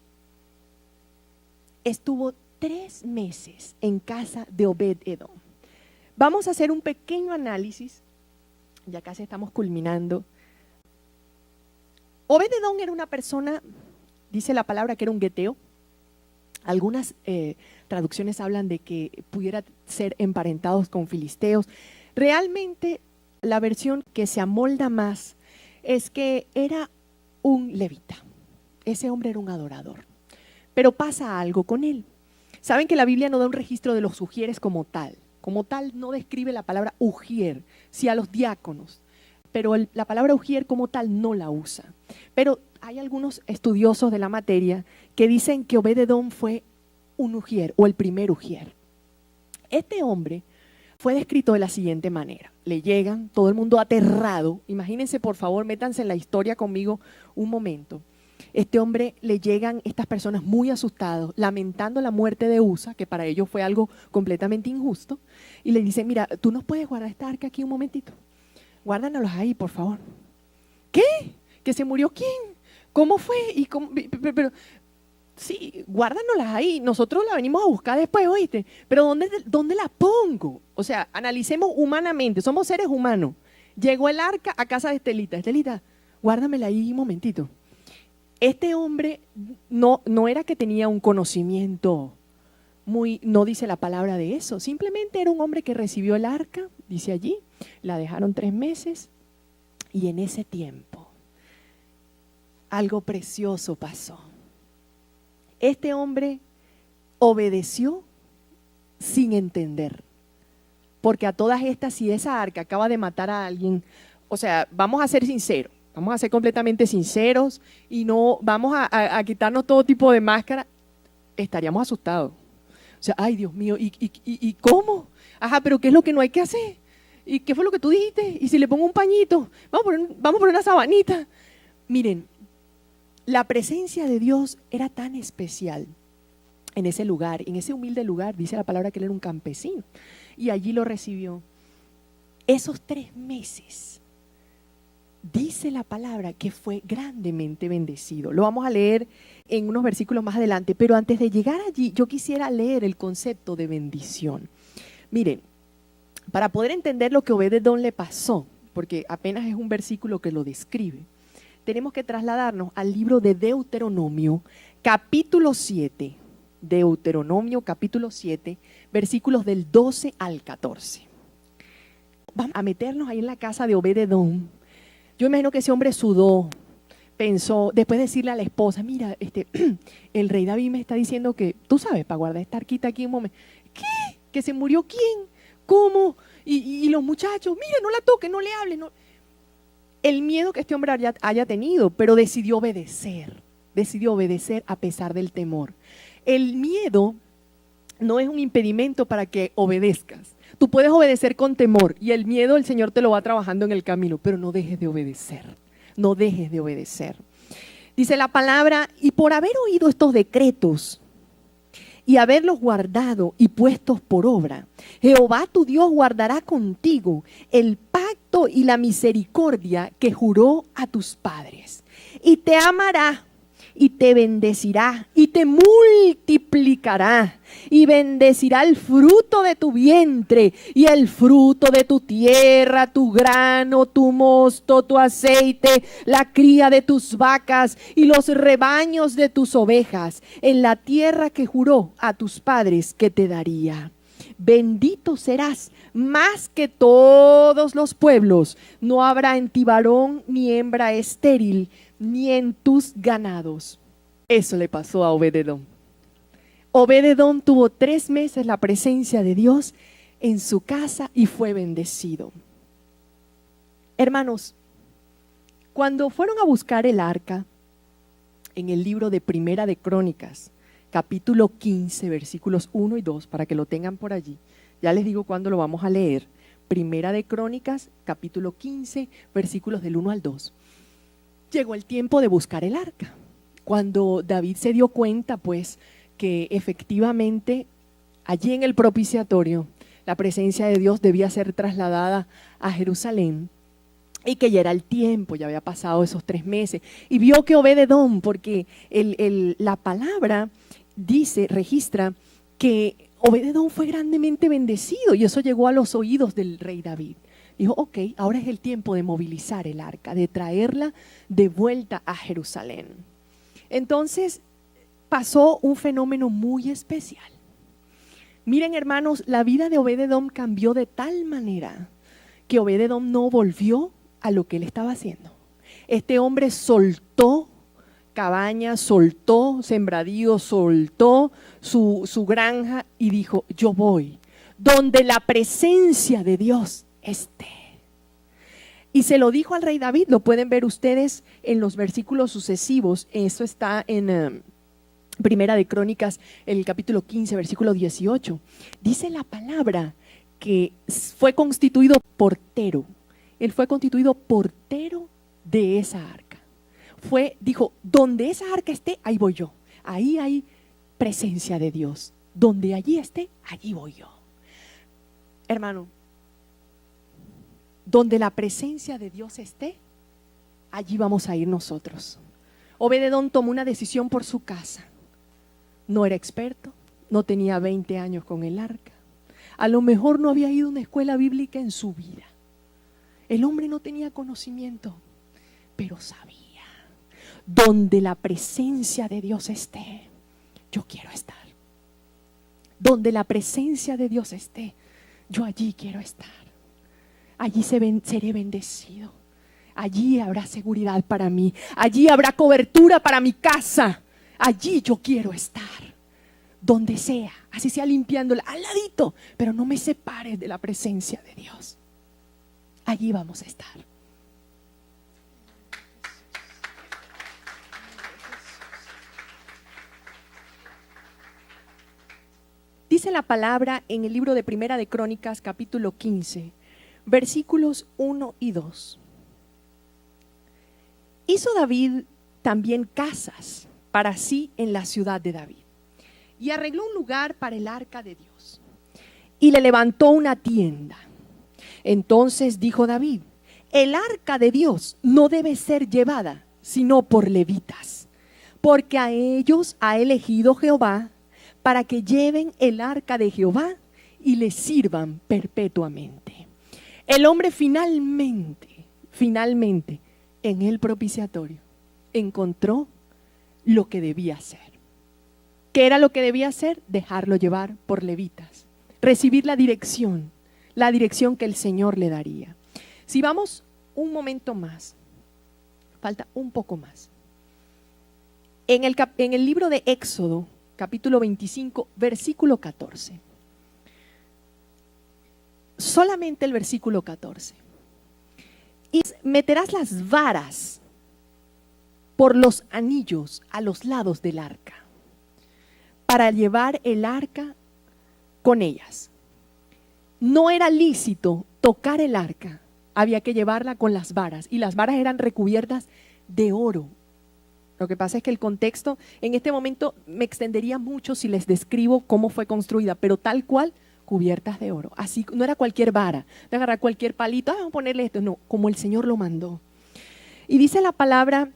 estuvo 3 meses en casa de Obed-Edom. Vamos a hacer un pequeño análisis, ya casi estamos culminando. Obed-Edom era una persona, dice la palabra que era un geteo. Algunas traducciones hablan de que pudiera ser emparentados con filisteos. Realmente la versión que se amolda más es que era un levita. Ese hombre era un adorador. Pero pasa algo con él. Saben que la Biblia no da un registro de los ujieres como tal. Como tal no describe la palabra ujier, sí a los diáconos. Pero la palabra ujier como tal no la usa. Pero hay algunos estudiosos de la materia que dicen que Obed-Edom fue un ujier o el primer ujier. Este hombre fue descrito de la siguiente manera. Le llegan, todo el mundo aterrado. Imagínense, por favor, métanse en la historia conmigo un momento. Este hombre le llegan estas personas muy asustados, lamentando la muerte de Usa, que para ellos fue algo completamente injusto, y le dicen, mira, tú nos puedes guardar esta arca aquí un momentito. Guárdanos ahí, por favor. ¿Qué? ¿Que se murió quién? ¿Cómo fue? ¿Y cómo? Pero sí, guárdanoslas ahí, nosotros la venimos a buscar después, ¿oíste? Pero ¿dónde la pongo? O sea, analicemos humanamente, somos seres humanos. Llegó el arca a casa de Estelita. Estelita, guárdamela ahí un momentito. Este hombre no era que tenía un conocimiento no dice la palabra de eso, simplemente era un hombre que recibió el arca, dice allí, la dejaron 3 meses y en ese tiempo algo precioso pasó. Este hombre obedeció sin entender, porque a todas estas, si esa arca acaba de matar a alguien, o sea, vamos a ser sinceros, vamos a ser completamente sinceros y no vamos a quitarnos todo tipo de máscara, estaríamos asustados. O sea, ay Dios mío, ¿y cómo? Ajá, pero ¿qué es lo que no hay que hacer? ¿Y qué fue lo que tú dijiste? ¿Y si le pongo un pañito? Vamos a poner una sabanita. Miren, la presencia de Dios era tan especial en ese lugar, en ese humilde lugar, dice la palabra que él era un campesino, y allí lo recibió. Esos 3 meses, dice la palabra que fue grandemente bendecido. Lo vamos a leer en unos versículos más adelante, pero antes de llegar allí, yo quisiera leer el concepto de bendición. Miren, para poder entender lo que Obed-Edom le pasó, porque apenas es un versículo que lo describe, tenemos que trasladarnos al libro de Deuteronomio, capítulo 7. Deuteronomio, capítulo 7, versículos del 12 al 14. Vamos a meternos ahí en la casa de Obed-Edom. Yo imagino que ese hombre sudó, pensó, después de decirle a la esposa, mira, el rey David me está diciendo que, tú sabes, para guardar esta arquita aquí un momento. ¿Qué? ¿Que se murió quién? ¿Cómo? Y los muchachos, mira, no la toque, no le hable. No. El miedo que este hombre haya tenido, pero decidió obedecer a pesar del temor. El miedo no es un impedimento para que obedezcas. Tú puedes obedecer con temor y el miedo el Señor te lo va trabajando en el camino, pero no dejes de obedecer, no dejes de obedecer. Dice la palabra, y por haber oído estos decretos y haberlos guardado y puestos por obra, Jehová tu Dios guardará contigo el pacto y la misericordia que juró a tus padres, y te amará y te bendecirá y te multiplicará y bendecirá el fruto de tu vientre y el fruto de tu tierra, tu grano, tu mosto, tu aceite, la cría de tus vacas y los rebaños de tus ovejas en la tierra que juró a tus padres que te daría. Bendito serás más que todos los pueblos. No habrá en ti varón ni hembra estéril, ni en tus ganados. Eso le pasó a Obed-Edom. Obed-Edom tuvo 3 meses la presencia de Dios en su casa y fue bendecido. Hermanos, Cuando fueron a buscar el arca, en el libro de Primera de Crónicas, capítulo 15, versículos 1 y 2, para que lo tengan por allí. Ya les digo cuándo lo vamos a leer. Primera de Crónicas, capítulo 15, versículos del 1 al 2. Llegó el tiempo de buscar el arca. Cuando David se dio cuenta, pues, que efectivamente allí en el propiciatorio la presencia de Dios debía ser trasladada a Jerusalén, y que ya era el tiempo, ya había pasado esos 3 meses, y vio que Obed-edom, porque la palabra dice, registra que Obed-edom fue grandemente bendecido, y eso llegó a los oídos del rey David. Dijo, ok, ahora es el tiempo de movilizar el arca, de traerla de vuelta a Jerusalén. Entonces pasó un fenómeno muy especial. Miren, hermanos, la vida de Obed-edom cambió de tal manera que Obed-edom no volvió a lo que él estaba haciendo. Este hombre soltó cabañas, soltó sembradíos, soltó su granja y dijo, yo voy donde la presencia de Dios esté. Y se lo dijo al rey David, lo pueden ver ustedes en los versículos sucesivos. Eso está en Primera de Crónicas, el capítulo 15, versículo 18. Dice la palabra que fue constituido portero. Él fue constituido portero de esa arca. Dijo, donde esa arca esté, ahí voy yo. Ahí hay presencia de Dios. Donde allí esté, allí voy yo. Hermano, donde la presencia de Dios esté, allí vamos a ir nosotros. Obed-edom tomó una decisión por su casa. No era experto, no tenía 20 años con el arca. A lo mejor no había ido a una escuela bíblica en su vida. El hombre no tenía conocimiento, pero sabía. Donde la presencia de Dios esté, yo quiero estar. Donde la presencia de Dios esté, yo allí quiero estar. Allí seré bendecido. Allí habrá seguridad para mí. Allí habrá cobertura para mi casa. Allí yo quiero estar. Donde sea, así sea limpiándola, al ladito, pero no me separes de la presencia de Dios. Allí vamos a estar. Dice la palabra en el libro de Primera de Crónicas, capítulo 15, versículos 1 y 2. Hizo David también casas para sí en la ciudad de David, y arregló un lugar para el arca de Dios, y le levantó una tienda. Entonces dijo David, el arca de Dios no debe ser llevada sino por levitas, porque a ellos ha elegido Jehová para que lleven el arca de Jehová y le sirvan perpetuamente. El hombre finalmente, en el propiciatorio, encontró lo que debía hacer. ¿Qué era lo que debía hacer? Dejarlo llevar por levitas, recibir la dirección que el Señor le daría. Si vamos un momento más, falta un poco más. En el libro de Éxodo, capítulo 25, versículo 14. Solamente el versículo 14. Y meterás las varas por los anillos a los lados del arca, para llevar el arca con ellas. No era lícito tocar el arca, había que llevarla con las varas, y las varas eran recubiertas de oro. Lo que pasa es que el contexto, en este momento me extendería mucho si les describo cómo fue construida, pero tal cual, cubiertas de oro. Así, no era cualquier vara, de agarrar cualquier palito, vamos a ponerle esto, no, como el Señor lo mandó. Y dice la palabra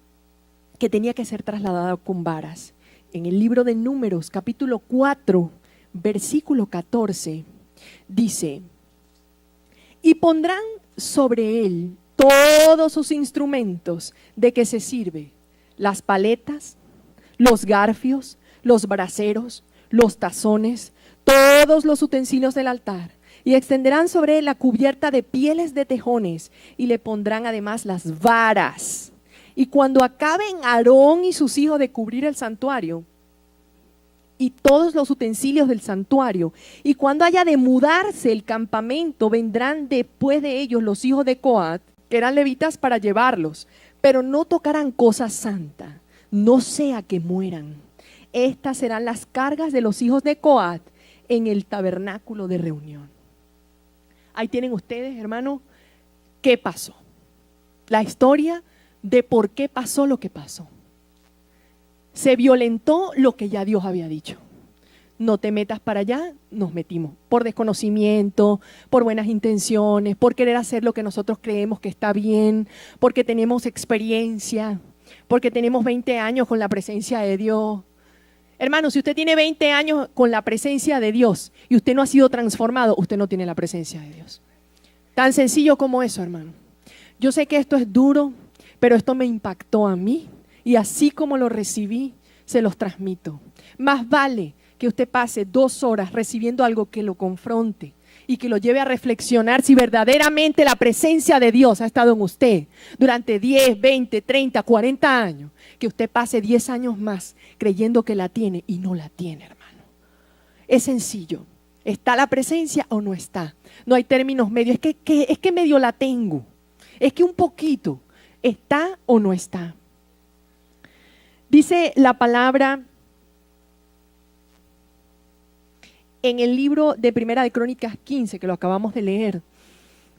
que tenía que ser trasladada con varas. En el libro de Números, capítulo 4, versículo 14, dice, y pondrán sobre él todos sus instrumentos de que se sirve, las paletas, los garfios, los braseros, los tazones, todos los utensilios del altar, y extenderán sobre él la cubierta de pieles de tejones, y le pondrán además las varas. Y cuando acaben Aarón y sus hijos de cubrir el santuario y todos los utensilios del santuario, y cuando haya de mudarse el campamento, vendrán después de ellos los hijos de Coat, que eran levitas, para llevarlos. pero no tocarán cosa santa, no sea que mueran. Estas serán las cargas de los hijos de Coat en el tabernáculo de reunión. Ahí tienen ustedes, hermano, qué pasó. La historia de por qué pasó lo que pasó. Se violentó lo que ya Dios había dicho. No te metas para allá, nos metimos. Por desconocimiento, por buenas intenciones, por querer hacer lo que nosotros creemos que está bien, porque tenemos experiencia, porque tenemos 20 años con la presencia de Dios. Hermano, si usted tiene 20 años con la presencia de Dios y usted no ha sido transformado, usted no tiene la presencia de Dios. Tan sencillo como eso, hermano. Yo sé que esto es duro, pero esto me impactó a mí y así como lo recibí, se los transmito. Más vale que usted pase 2 horas recibiendo algo que lo confronte y que lo lleve a reflexionar si verdaderamente la presencia de Dios ha estado en usted durante 10, 20, 30, 40 años, que usted pase 10 años más creyendo que la tiene y no la tiene, hermano. Es sencillo. ¿Está la presencia o no está? No hay términos medios. Es que medio la tengo. Es que un poquito. ¿Está o no está? Dice la palabra en el libro de Primera de Crónicas 15, que lo acabamos de leer,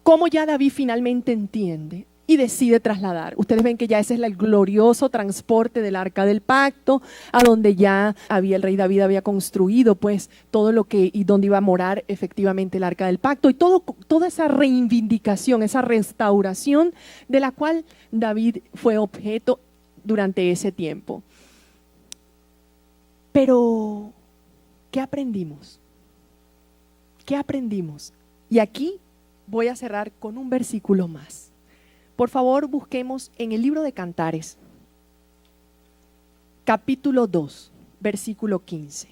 cómo ya David finalmente entiende y decide trasladar. Ustedes ven que ya ese es el glorioso transporte del Arca del Pacto, a donde ya el rey David había construido pues todo lo que y donde iba a morar efectivamente el Arca del Pacto y toda esa reivindicación, esa restauración de la cual David fue objeto durante ese tiempo. Pero, ¿qué aprendimos? ¿Qué aprendimos? Y aquí voy a cerrar con un versículo más. Por favor, busquemos en el libro de Cantares, capítulo 2, versículo 15.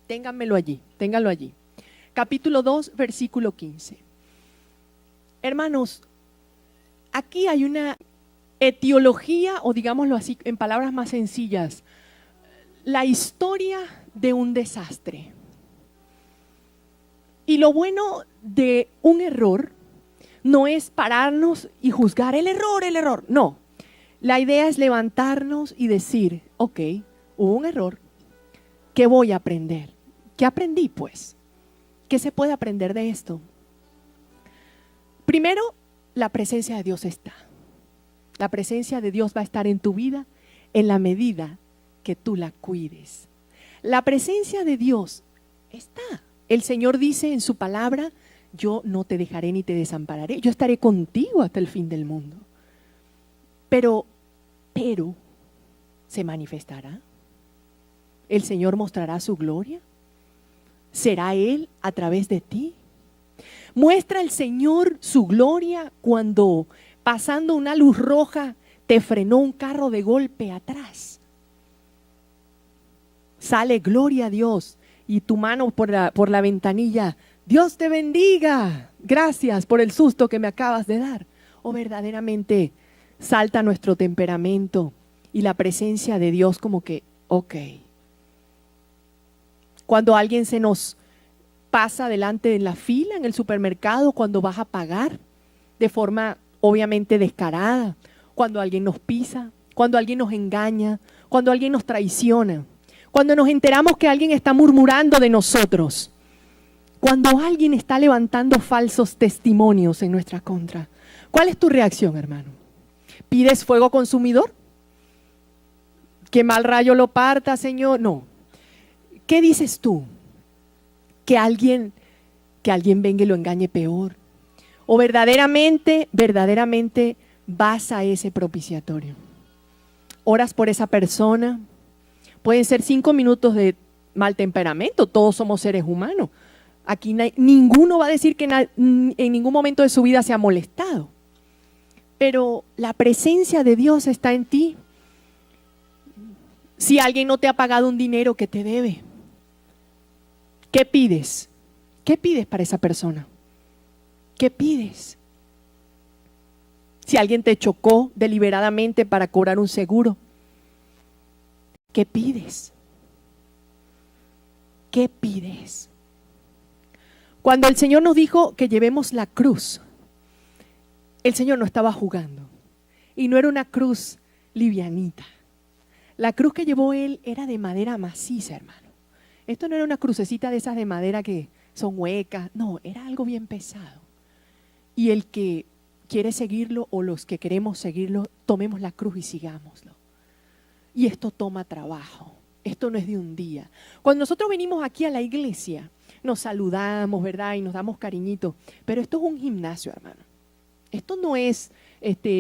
Ténganlo allí. Capítulo 2, versículo 15. Hermanos, aquí hay una etiología, o digámoslo así, en palabras más sencillas, la historia de un desastre. Y lo bueno de un error no es pararnos y juzgar el error. No, la idea es levantarnos y decir, ok, hubo un error, ¿qué voy a aprender? ¿Qué aprendí pues? ¿Qué se puede aprender de esto? Primero, la presencia de Dios está. La presencia de Dios va a estar en tu vida en la medida que tú la cuides. La presencia de Dios está. El Señor dice en su palabra, yo no te dejaré ni te desampararé. Yo estaré contigo hasta el fin del mundo. Pero, ¿se manifestará? ¿El Señor mostrará su gloria? ¿Será Él a través de ti? ¿Muestra el Señor su gloria cuando pasando una luz roja te frenó un carro de golpe atrás? Sale gloria a Dios y tu mano por la ventanilla, Dios te bendiga, gracias por el susto que me acabas de dar. O verdaderamente salta nuestro temperamento y la presencia de Dios como que, ok. Cuando alguien se nos pasa delante de la fila en el supermercado, cuando vas a pagar de forma obviamente descarada, cuando alguien nos pisa, cuando alguien nos engaña, cuando alguien nos traiciona, cuando nos enteramos que alguien está murmurando de nosotros, cuando alguien está levantando falsos testimonios en nuestra contra. ¿Cuál es tu reacción, hermano? ¿Pides fuego consumidor? ¿Que mal rayo lo parta, Señor? No. ¿Qué dices tú? ¿Que alguien venga y lo engañe peor? ¿O verdaderamente vas a ese propiciatorio? Oras por esa persona. Pueden ser 5 minutos de mal temperamento. Todos somos seres humanos. Aquí ninguno va a decir que en ningún momento de su vida se ha molestado. Pero la presencia de Dios está en ti. Si alguien no te ha pagado un dinero que te debe, ¿qué pides? ¿Qué pides para esa persona? ¿Qué pides? Si alguien te chocó deliberadamente para cobrar un seguro, ¿qué pides? ¿Qué pides? Cuando el Señor nos dijo que llevemos la cruz, el Señor no estaba jugando. Y no era una cruz livianita. La cruz que llevó Él era de madera maciza, hermano. Esto no era una crucecita de esas de madera que son huecas. No, era algo bien pesado. Y el que quiere seguirlo o los que queremos seguirlo, tomemos la cruz y sigámoslo. Y esto toma trabajo. Esto no es de un día. Cuando nosotros venimos aquí a la iglesia, nos saludamos, ¿verdad? Y nos damos cariñito. Pero esto es un gimnasio, hermano. Esto no es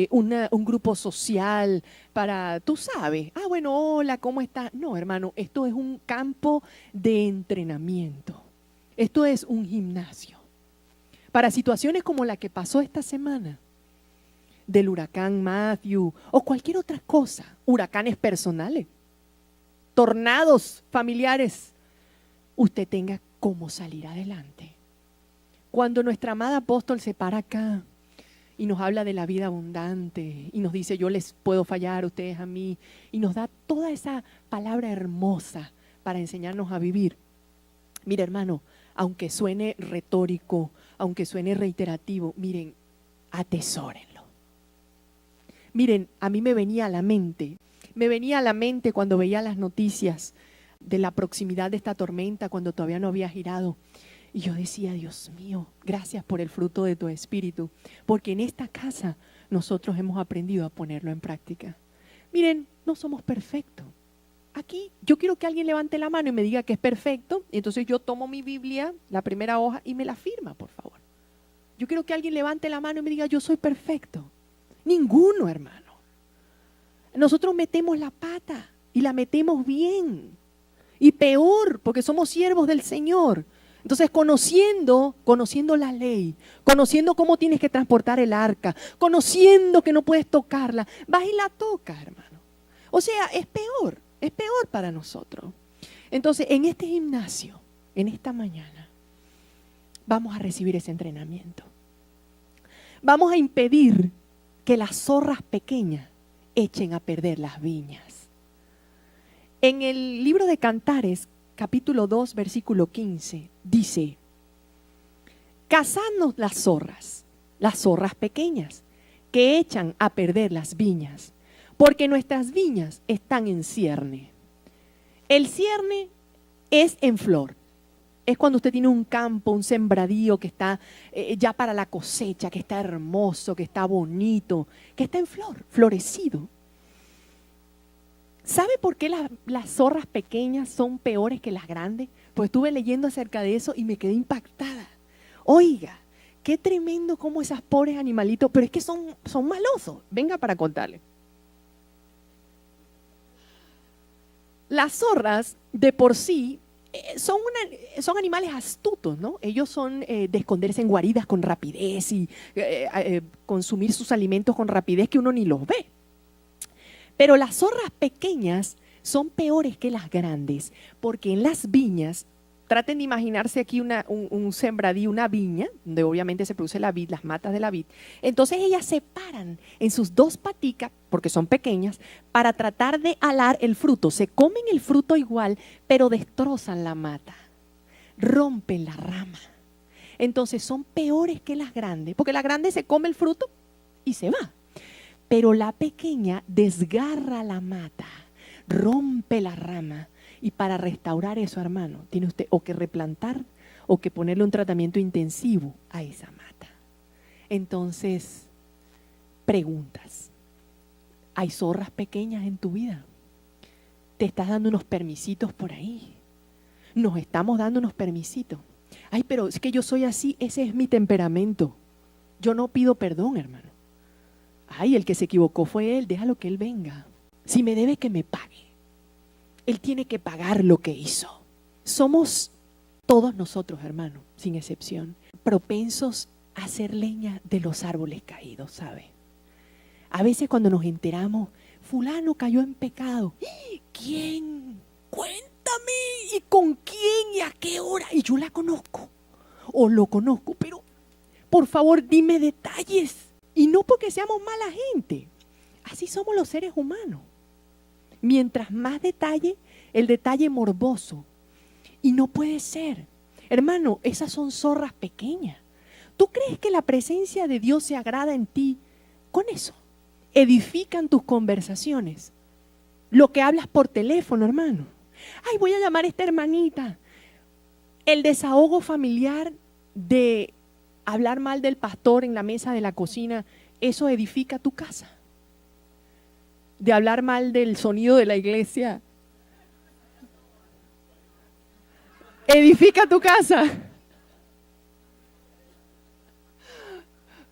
un grupo social para, tú sabes, bueno, hola, ¿cómo estás? No, hermano, esto es un campo de entrenamiento. Esto es un gimnasio. Para situaciones como la que pasó esta semana, del huracán Matthew o cualquier otra cosa, huracanes personales, tornados familiares, usted tenga cómo salir adelante. Cuando nuestra amada apóstol se para acá y nos habla de la vida abundante y nos dice, yo les puedo fallar, ustedes a mí, y nos da toda esa palabra hermosa para enseñarnos a vivir. Mire, hermano, aunque suene retórico, aunque suene reiterativo, miren, atesórenlo. Miren, a mí me venía a la mente cuando veía las noticias de la proximidad de esta tormenta, cuando todavía no había girado. Y yo decía, Dios mío, gracias por el fruto de tu espíritu, porque en esta casa nosotros hemos aprendido a ponerlo en práctica. Miren, no somos perfectos. Aquí yo quiero que alguien levante la mano y me diga que es perfecto, y entonces yo tomo mi Biblia, la primera hoja, y me la firma, por favor. Yo quiero que alguien levante la mano y me diga, yo soy perfecto. Ninguno, hermano. Nosotros metemos la pata y la metemos bien. Y peor, porque somos siervos del Señor. Entonces, conociendo la ley, conociendo cómo tienes que transportar el arca, conociendo que no puedes tocarla, vas y la tocas, hermano. O sea, es peor para nosotros. Entonces, en este gimnasio, en esta mañana, vamos a recibir ese entrenamiento. Vamos a impedir que las zorras pequeñas echen a perder las viñas. En el libro de Cantares, capítulo 2, versículo 15, dice, cazadnos las zorras pequeñas, que echan a perder las viñas, porque nuestras viñas están en cierne. El cierne es en flor. Es cuando usted tiene un campo, un sembradío que está ya para la cosecha, que está hermoso, que está bonito, que está en flor, florecido. ¿Sabe por qué las zorras pequeñas son peores que las grandes? Pues estuve leyendo acerca de eso y me quedé impactada. Oiga, qué tremendo como esas pobres animalitos, pero es que son malosos. Venga para contarle. Las zorras de por sí son animales astutos, ¿no? Ellos son de esconderse en guaridas con rapidez y consumir sus alimentos con rapidez que uno ni los ve. Pero las zorras pequeñas son peores que las grandes, porque en las viñas, traten de imaginarse aquí un sembradío, una viña, donde obviamente se produce la vid, las matas de la vid. Entonces ellas se paran en sus dos paticas, porque son pequeñas, para tratar de alar el fruto. Se comen el fruto igual, pero destrozan la mata, rompen la rama. Entonces son peores que las grandes, porque la grande se come el fruto y se va. Pero la pequeña desgarra la mata, rompe la rama. Y para restaurar eso, hermano, tiene usted o que replantar o que ponerle un tratamiento intensivo a esa mata. Entonces, preguntas. ¿Hay zorras pequeñas en tu vida? ¿Te estás dando unos permisitos por ahí? Nos estamos dando unos permisitos. Ay, pero es que yo soy así, ese es mi temperamento. Yo no pido perdón, hermano. Ay, el que se equivocó fue él, déjalo que él venga. Si me debe, que me pague. Él tiene que pagar lo que hizo. Somos todos nosotros, hermano, sin excepción, propensos a hacer leña de los árboles caídos, ¿sabe? A veces cuando nos enteramos, fulano cayó en pecado. ¿Quién? Cuéntame, ¿y con quién y a qué hora? Y yo la conozco o lo conozco, pero por favor dime detalles. Y no porque seamos mala gente, así somos los seres humanos. Mientras más detalle, el detalle morboso. Y no puede ser. Hermano, esas son zorras pequeñas. ¿Tú crees que la presencia de Dios se agrada en ti con eso? Edifican tus conversaciones. Lo que hablas por teléfono, hermano. Ay, voy a llamar a esta hermanita. El desahogo familiar de hablar mal del pastor en la mesa de la cocina, eso edifica tu casa. De hablar mal del sonido de la iglesia, edifica tu casa.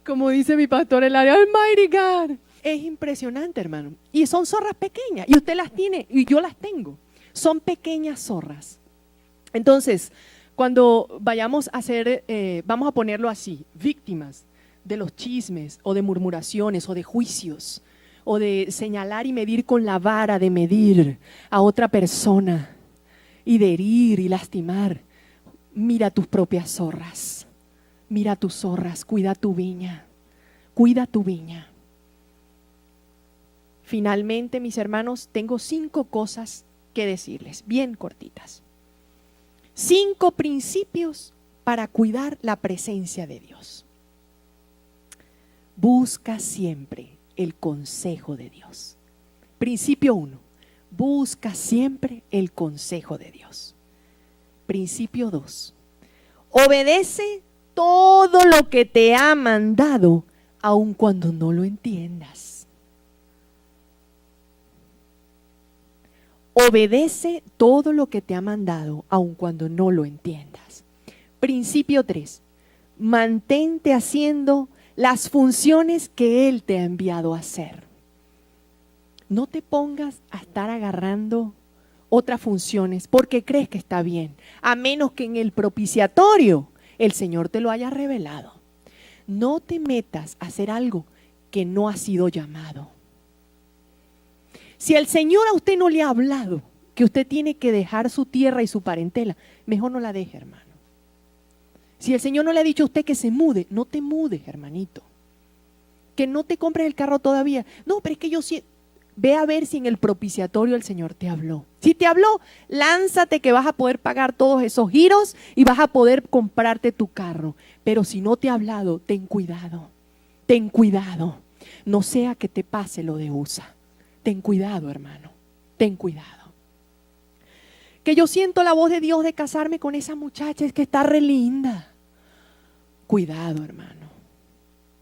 Como dice mi pastor el área, Almighty God. Es impresionante, hermano. Y son zorras pequeñas. Y usted las tiene, y yo las tengo. Son pequeñas zorras. Entonces, cuando vayamos a ser, vamos a ponerlo así, víctimas de los chismes o de murmuraciones o de juicios o de señalar y medir con la vara de medir a otra persona y de herir y lastimar, mira tus propias zorras, mira tus zorras, cuida tu viña, cuida tu viña. Finalmente, mis hermanos, tengo 5 cosas que decirles, bien cortitas. 5 principios para cuidar la presencia de Dios. Busca siempre el consejo de Dios. Principio 1. Busca siempre el consejo de Dios. Principio 2. Obedece todo lo que te ha mandado, aun cuando no lo entiendas. Obedece todo lo que te ha mandado, aun cuando no lo entiendas. Principio 3. Mantente haciendo las funciones que Él te ha enviado a hacer. No te pongas a estar agarrando otras funciones porque crees que está bien, a menos que en el propiciatorio el Señor te lo haya revelado. No te metas a hacer algo que no ha sido llamado. Si el Señor a usted no le ha hablado que usted tiene que dejar su tierra y su parentela, mejor no la deje, hermano. Si el Señor no le ha dicho a usted que se mude, no te mudes, hermanito. Que no te compres el carro todavía. No, pero es que yo sí. Ve a ver si en el propiciatorio el Señor te habló. Si te habló, lánzate que vas a poder pagar todos esos giros y vas a poder comprarte tu carro. Pero si no te ha hablado, ten cuidado. Ten cuidado. No sea que te pase lo de USA. Ten cuidado, hermano. Ten cuidado. Que yo siento la voz de Dios de casarme con esa muchacha, es que está re linda. Cuidado, hermano.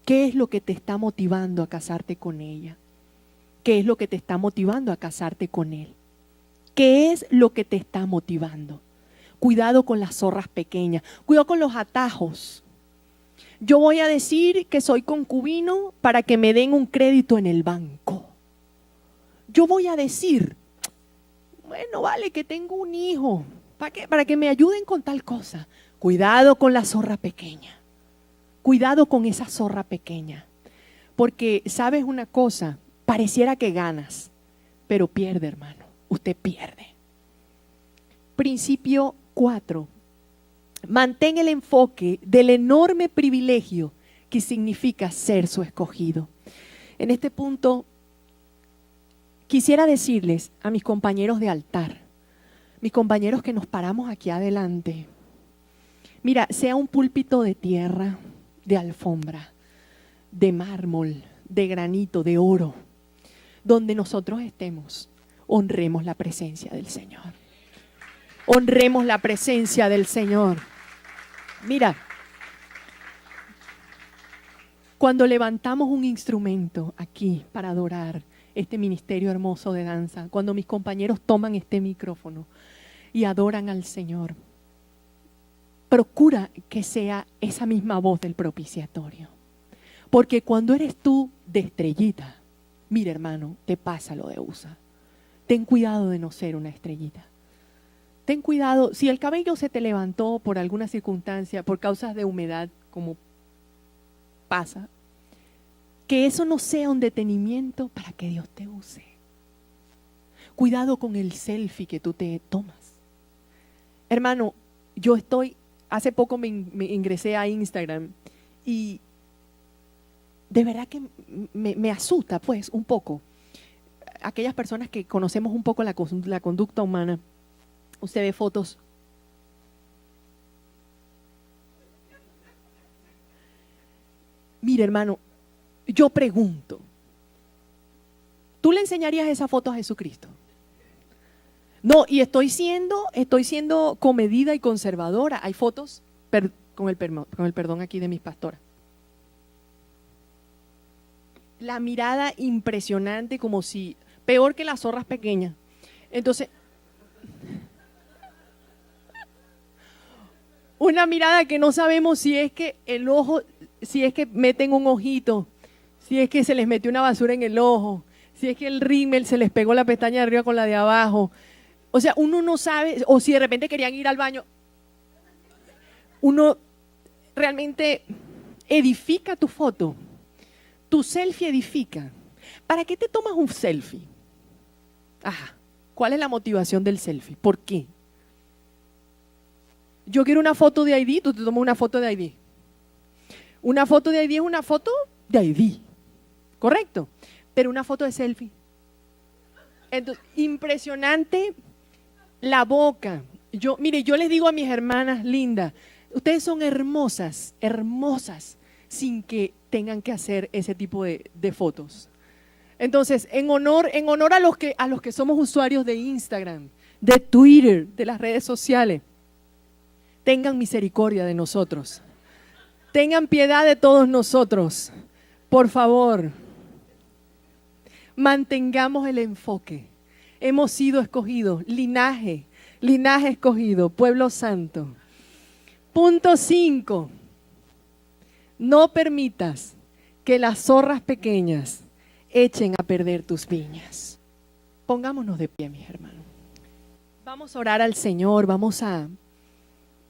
¿Qué es lo que te está motivando a casarte con ella? ¿Qué es lo que te está motivando a casarte con él? ¿Qué es lo que te está motivando? Cuidado con las zorras pequeñas. Cuidado con los atajos. Yo voy a decir que soy concubino para que me den un crédito en el banco. Yo voy a decir, bueno, vale, que tengo un hijo. ¿Para qué? Para que me ayuden con tal cosa. Cuidado con la zorra pequeña. Cuidado con esa zorra pequeña. Porque, ¿sabes una cosa? Pareciera que ganas, pero pierde, hermano. Usted pierde. Principio 4. Mantén el enfoque del enorme privilegio que significa ser su escogido. En este punto, quisiera decirles a mis compañeros de altar, mis compañeros que nos paramos aquí adelante, mira, sea un púlpito de tierra, de alfombra, de mármol, de granito, de oro, donde nosotros estemos, honremos la presencia del Señor. Honremos la presencia del Señor. Mira, cuando levantamos un instrumento aquí para adorar este ministerio hermoso de danza, cuando mis compañeros toman este micrófono y adoran al Señor, procura que sea esa misma voz del propiciatorio. Porque cuando eres tú de estrellita, mira, hermano, te pasa lo de USA. Ten cuidado de no ser una estrellita. Ten cuidado, si el cabello se te levantó por alguna circunstancia, por causas de humedad, como pasa, que eso no sea un detenimiento para que Dios te use. Cuidado con el selfie que tú te tomas. Hermano, hace poco me ingresé a Instagram y de verdad que me asusta pues un poco. Aquellas personas que conocemos un poco la conducta humana, usted ve fotos Mire, hermano, yo pregunto, ¿tú le enseñarías esa foto a Jesucristo? No, y estoy siendo comedida y conservadora. Hay fotos, con el perdón aquí de mis pastoras. La mirada impresionante, como si, peor que las zorras pequeñas. Entonces, una mirada que no sabemos si es que el ojo, si es que meten un ojito, si es que se les metió una basura en el ojo, si es que el rímel se les pegó la pestaña de arriba con la de abajo. O sea, uno no sabe, o si de repente querían ir al baño. Uno realmente edifica tu foto. Tu selfie edifica. ¿Para qué te tomas un selfie? Ajá. ¿Cuál es la motivación del selfie? ¿Por qué? Yo quiero una foto de ID, tú te tomas una foto de ID. Una foto de ID es una foto de ID. ¿Correcto? Pero una foto de selfie. Entonces, impresionante la boca. Mire, yo les digo a mis hermanas lindas, ustedes son hermosas, hermosas, sin que tengan que hacer ese tipo de fotos. Entonces, en honor a los que somos usuarios de Instagram, de Twitter, de las redes sociales, tengan misericordia de nosotros. Tengan piedad de todos nosotros. Por favor, mantengamos el enfoque. Hemos sido escogidos, linaje escogido, pueblo santo. Punto 5. No permitas que las zorras pequeñas echen a perder tus viñas. Pongámonos de pie, mis hermanos. Vamos a orar al Señor, vamos a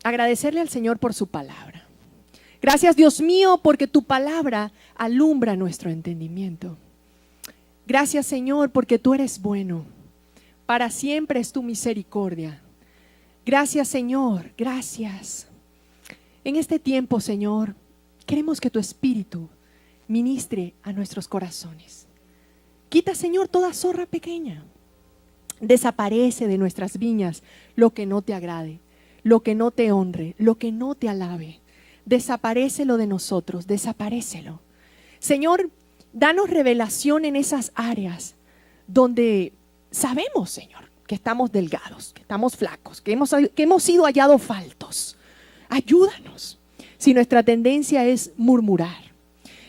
agradecerle al Señor por su palabra. Gracias, Dios mío, porque tu palabra alumbra nuestro entendimiento. Gracias, Señor, porque tú eres bueno. Para siempre es tu misericordia. Gracias, Señor, gracias. En este tiempo, Señor, queremos que tu Espíritu ministre a nuestros corazones. Quita, Señor, toda zorra pequeña. Desaparece de nuestras viñas lo que no te agrade, lo que no te honre, lo que no te alabe. Desaparécelo de nosotros, desaparécelo. Señor, danos revelación en esas áreas donde sabemos, Señor, que estamos delgados, que estamos flacos, que hemos sido hallados faltos. Ayúdanos. Si nuestra tendencia es murmurar,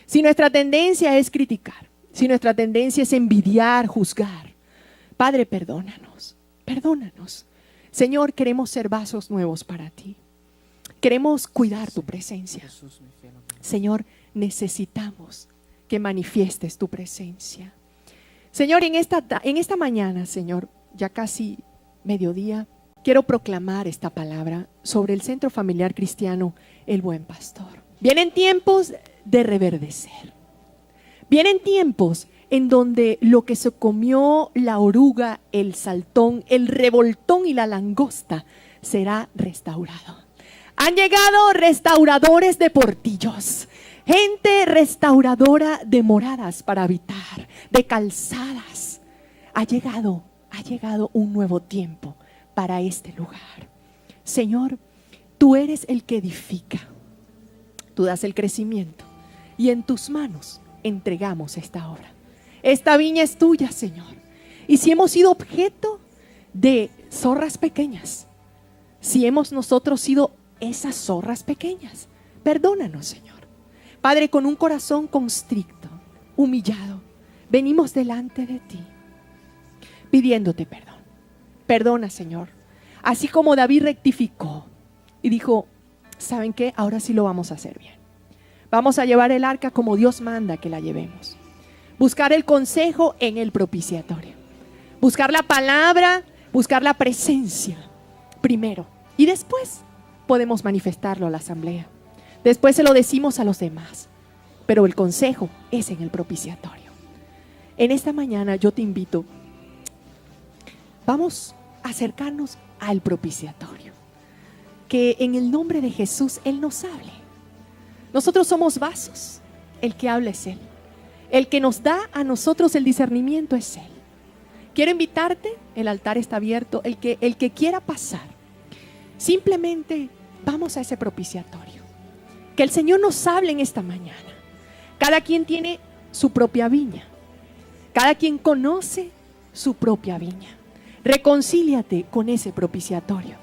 si nuestra tendencia es criticar, si nuestra tendencia es envidiar, juzgar, Padre, perdónanos, perdónanos. Señor, queremos ser vasos nuevos para ti. Queremos cuidar tu presencia. Señor, necesitamos que manifiestes tu presencia. Señor, en esta mañana, Señor, ya casi mediodía, quiero proclamar esta palabra sobre el Centro Familiar Cristiano El Buen Pastor. Vienen tiempos de reverdecer. Vienen tiempos en donde lo que se comió la oruga, el saltón, el revoltón y la langosta será restaurado. Han llegado restauradores de portillos, gente restauradora de moradas para habitar, de calzadas. Ha llegado un nuevo tiempo para este lugar. Señor, tú eres el que edifica, tú das el crecimiento y en tus manos entregamos esta obra. Esta viña es tuya, Señor. Y si hemos sido objeto de zorras pequeñas, si hemos nosotros sido esas zorras pequeñas, perdónanos, Señor. Padre, con un corazón constricto, humillado, venimos delante de ti, pidiéndote perdón. Perdona, Señor. Así como David rectificó y dijo, ¿saben qué? Ahora sí lo vamos a hacer bien. Vamos a llevar el arca como Dios manda que la llevemos. Buscar el consejo en el propiciatorio. Buscar la palabra, buscar la presencia primero. Y después podemos manifestarlo a la asamblea. Después se lo decimos a los demás. Pero el consejo es en el propiciatorio. En esta mañana yo te invito, vamos a acercarnos al propiciatorio. Que en el nombre de Jesús Él nos hable. Nosotros somos vasos, el que habla es Él. El que nos da a nosotros el discernimiento es Él. Quiero invitarte, el altar está abierto, el que quiera pasar, simplemente vamos a ese propiciatorio. Que el Señor nos hable en esta mañana. Cada quien tiene su propia viña. Cada quien conoce su propia viña. Reconcíliate con ese propiciatorio.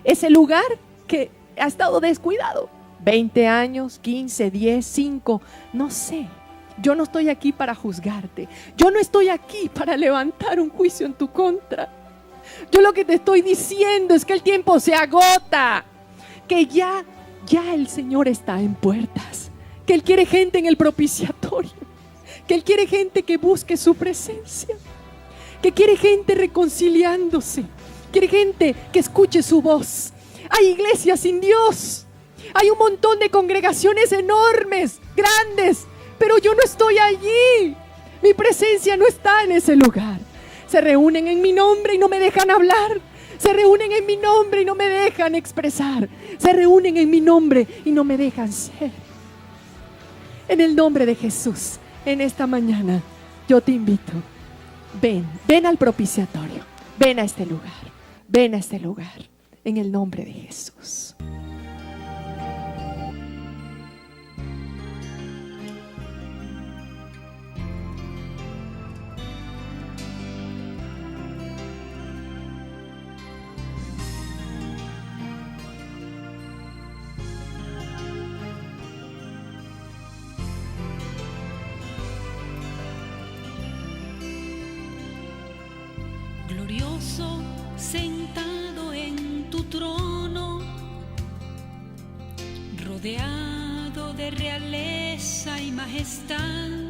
Ese lugar que ha estado descuidado. 20 años, 15, 10, 5, no sé. Yo no estoy aquí para juzgarte. Yo no estoy aquí para levantar un juicio en tu contra. Yo lo que te estoy diciendo es que el tiempo se agota. Que ya el Señor está en puertas. Que Él quiere gente en el propiciatorio. Que Él quiere gente que busque su presencia. Que quiere gente reconciliándose. Quiere gente que escuche su voz. Hay iglesias sin Dios. Hay un montón de congregaciones enormes, grandes, pero yo no estoy allí. Mi presencia no está en ese lugar. Se reúnen en mi nombre y no me dejan hablar. Se reúnen en mi nombre y no me dejan expresar. Se reúnen en mi nombre y no me dejan ser. En el nombre de Jesús, en esta mañana, yo te invito. Ven al propiciatorio. Ven a este lugar. Ven a este lugar. En el nombre de Jesús. Glorioso, sentado en tu trono, rodeado de realeza y majestad.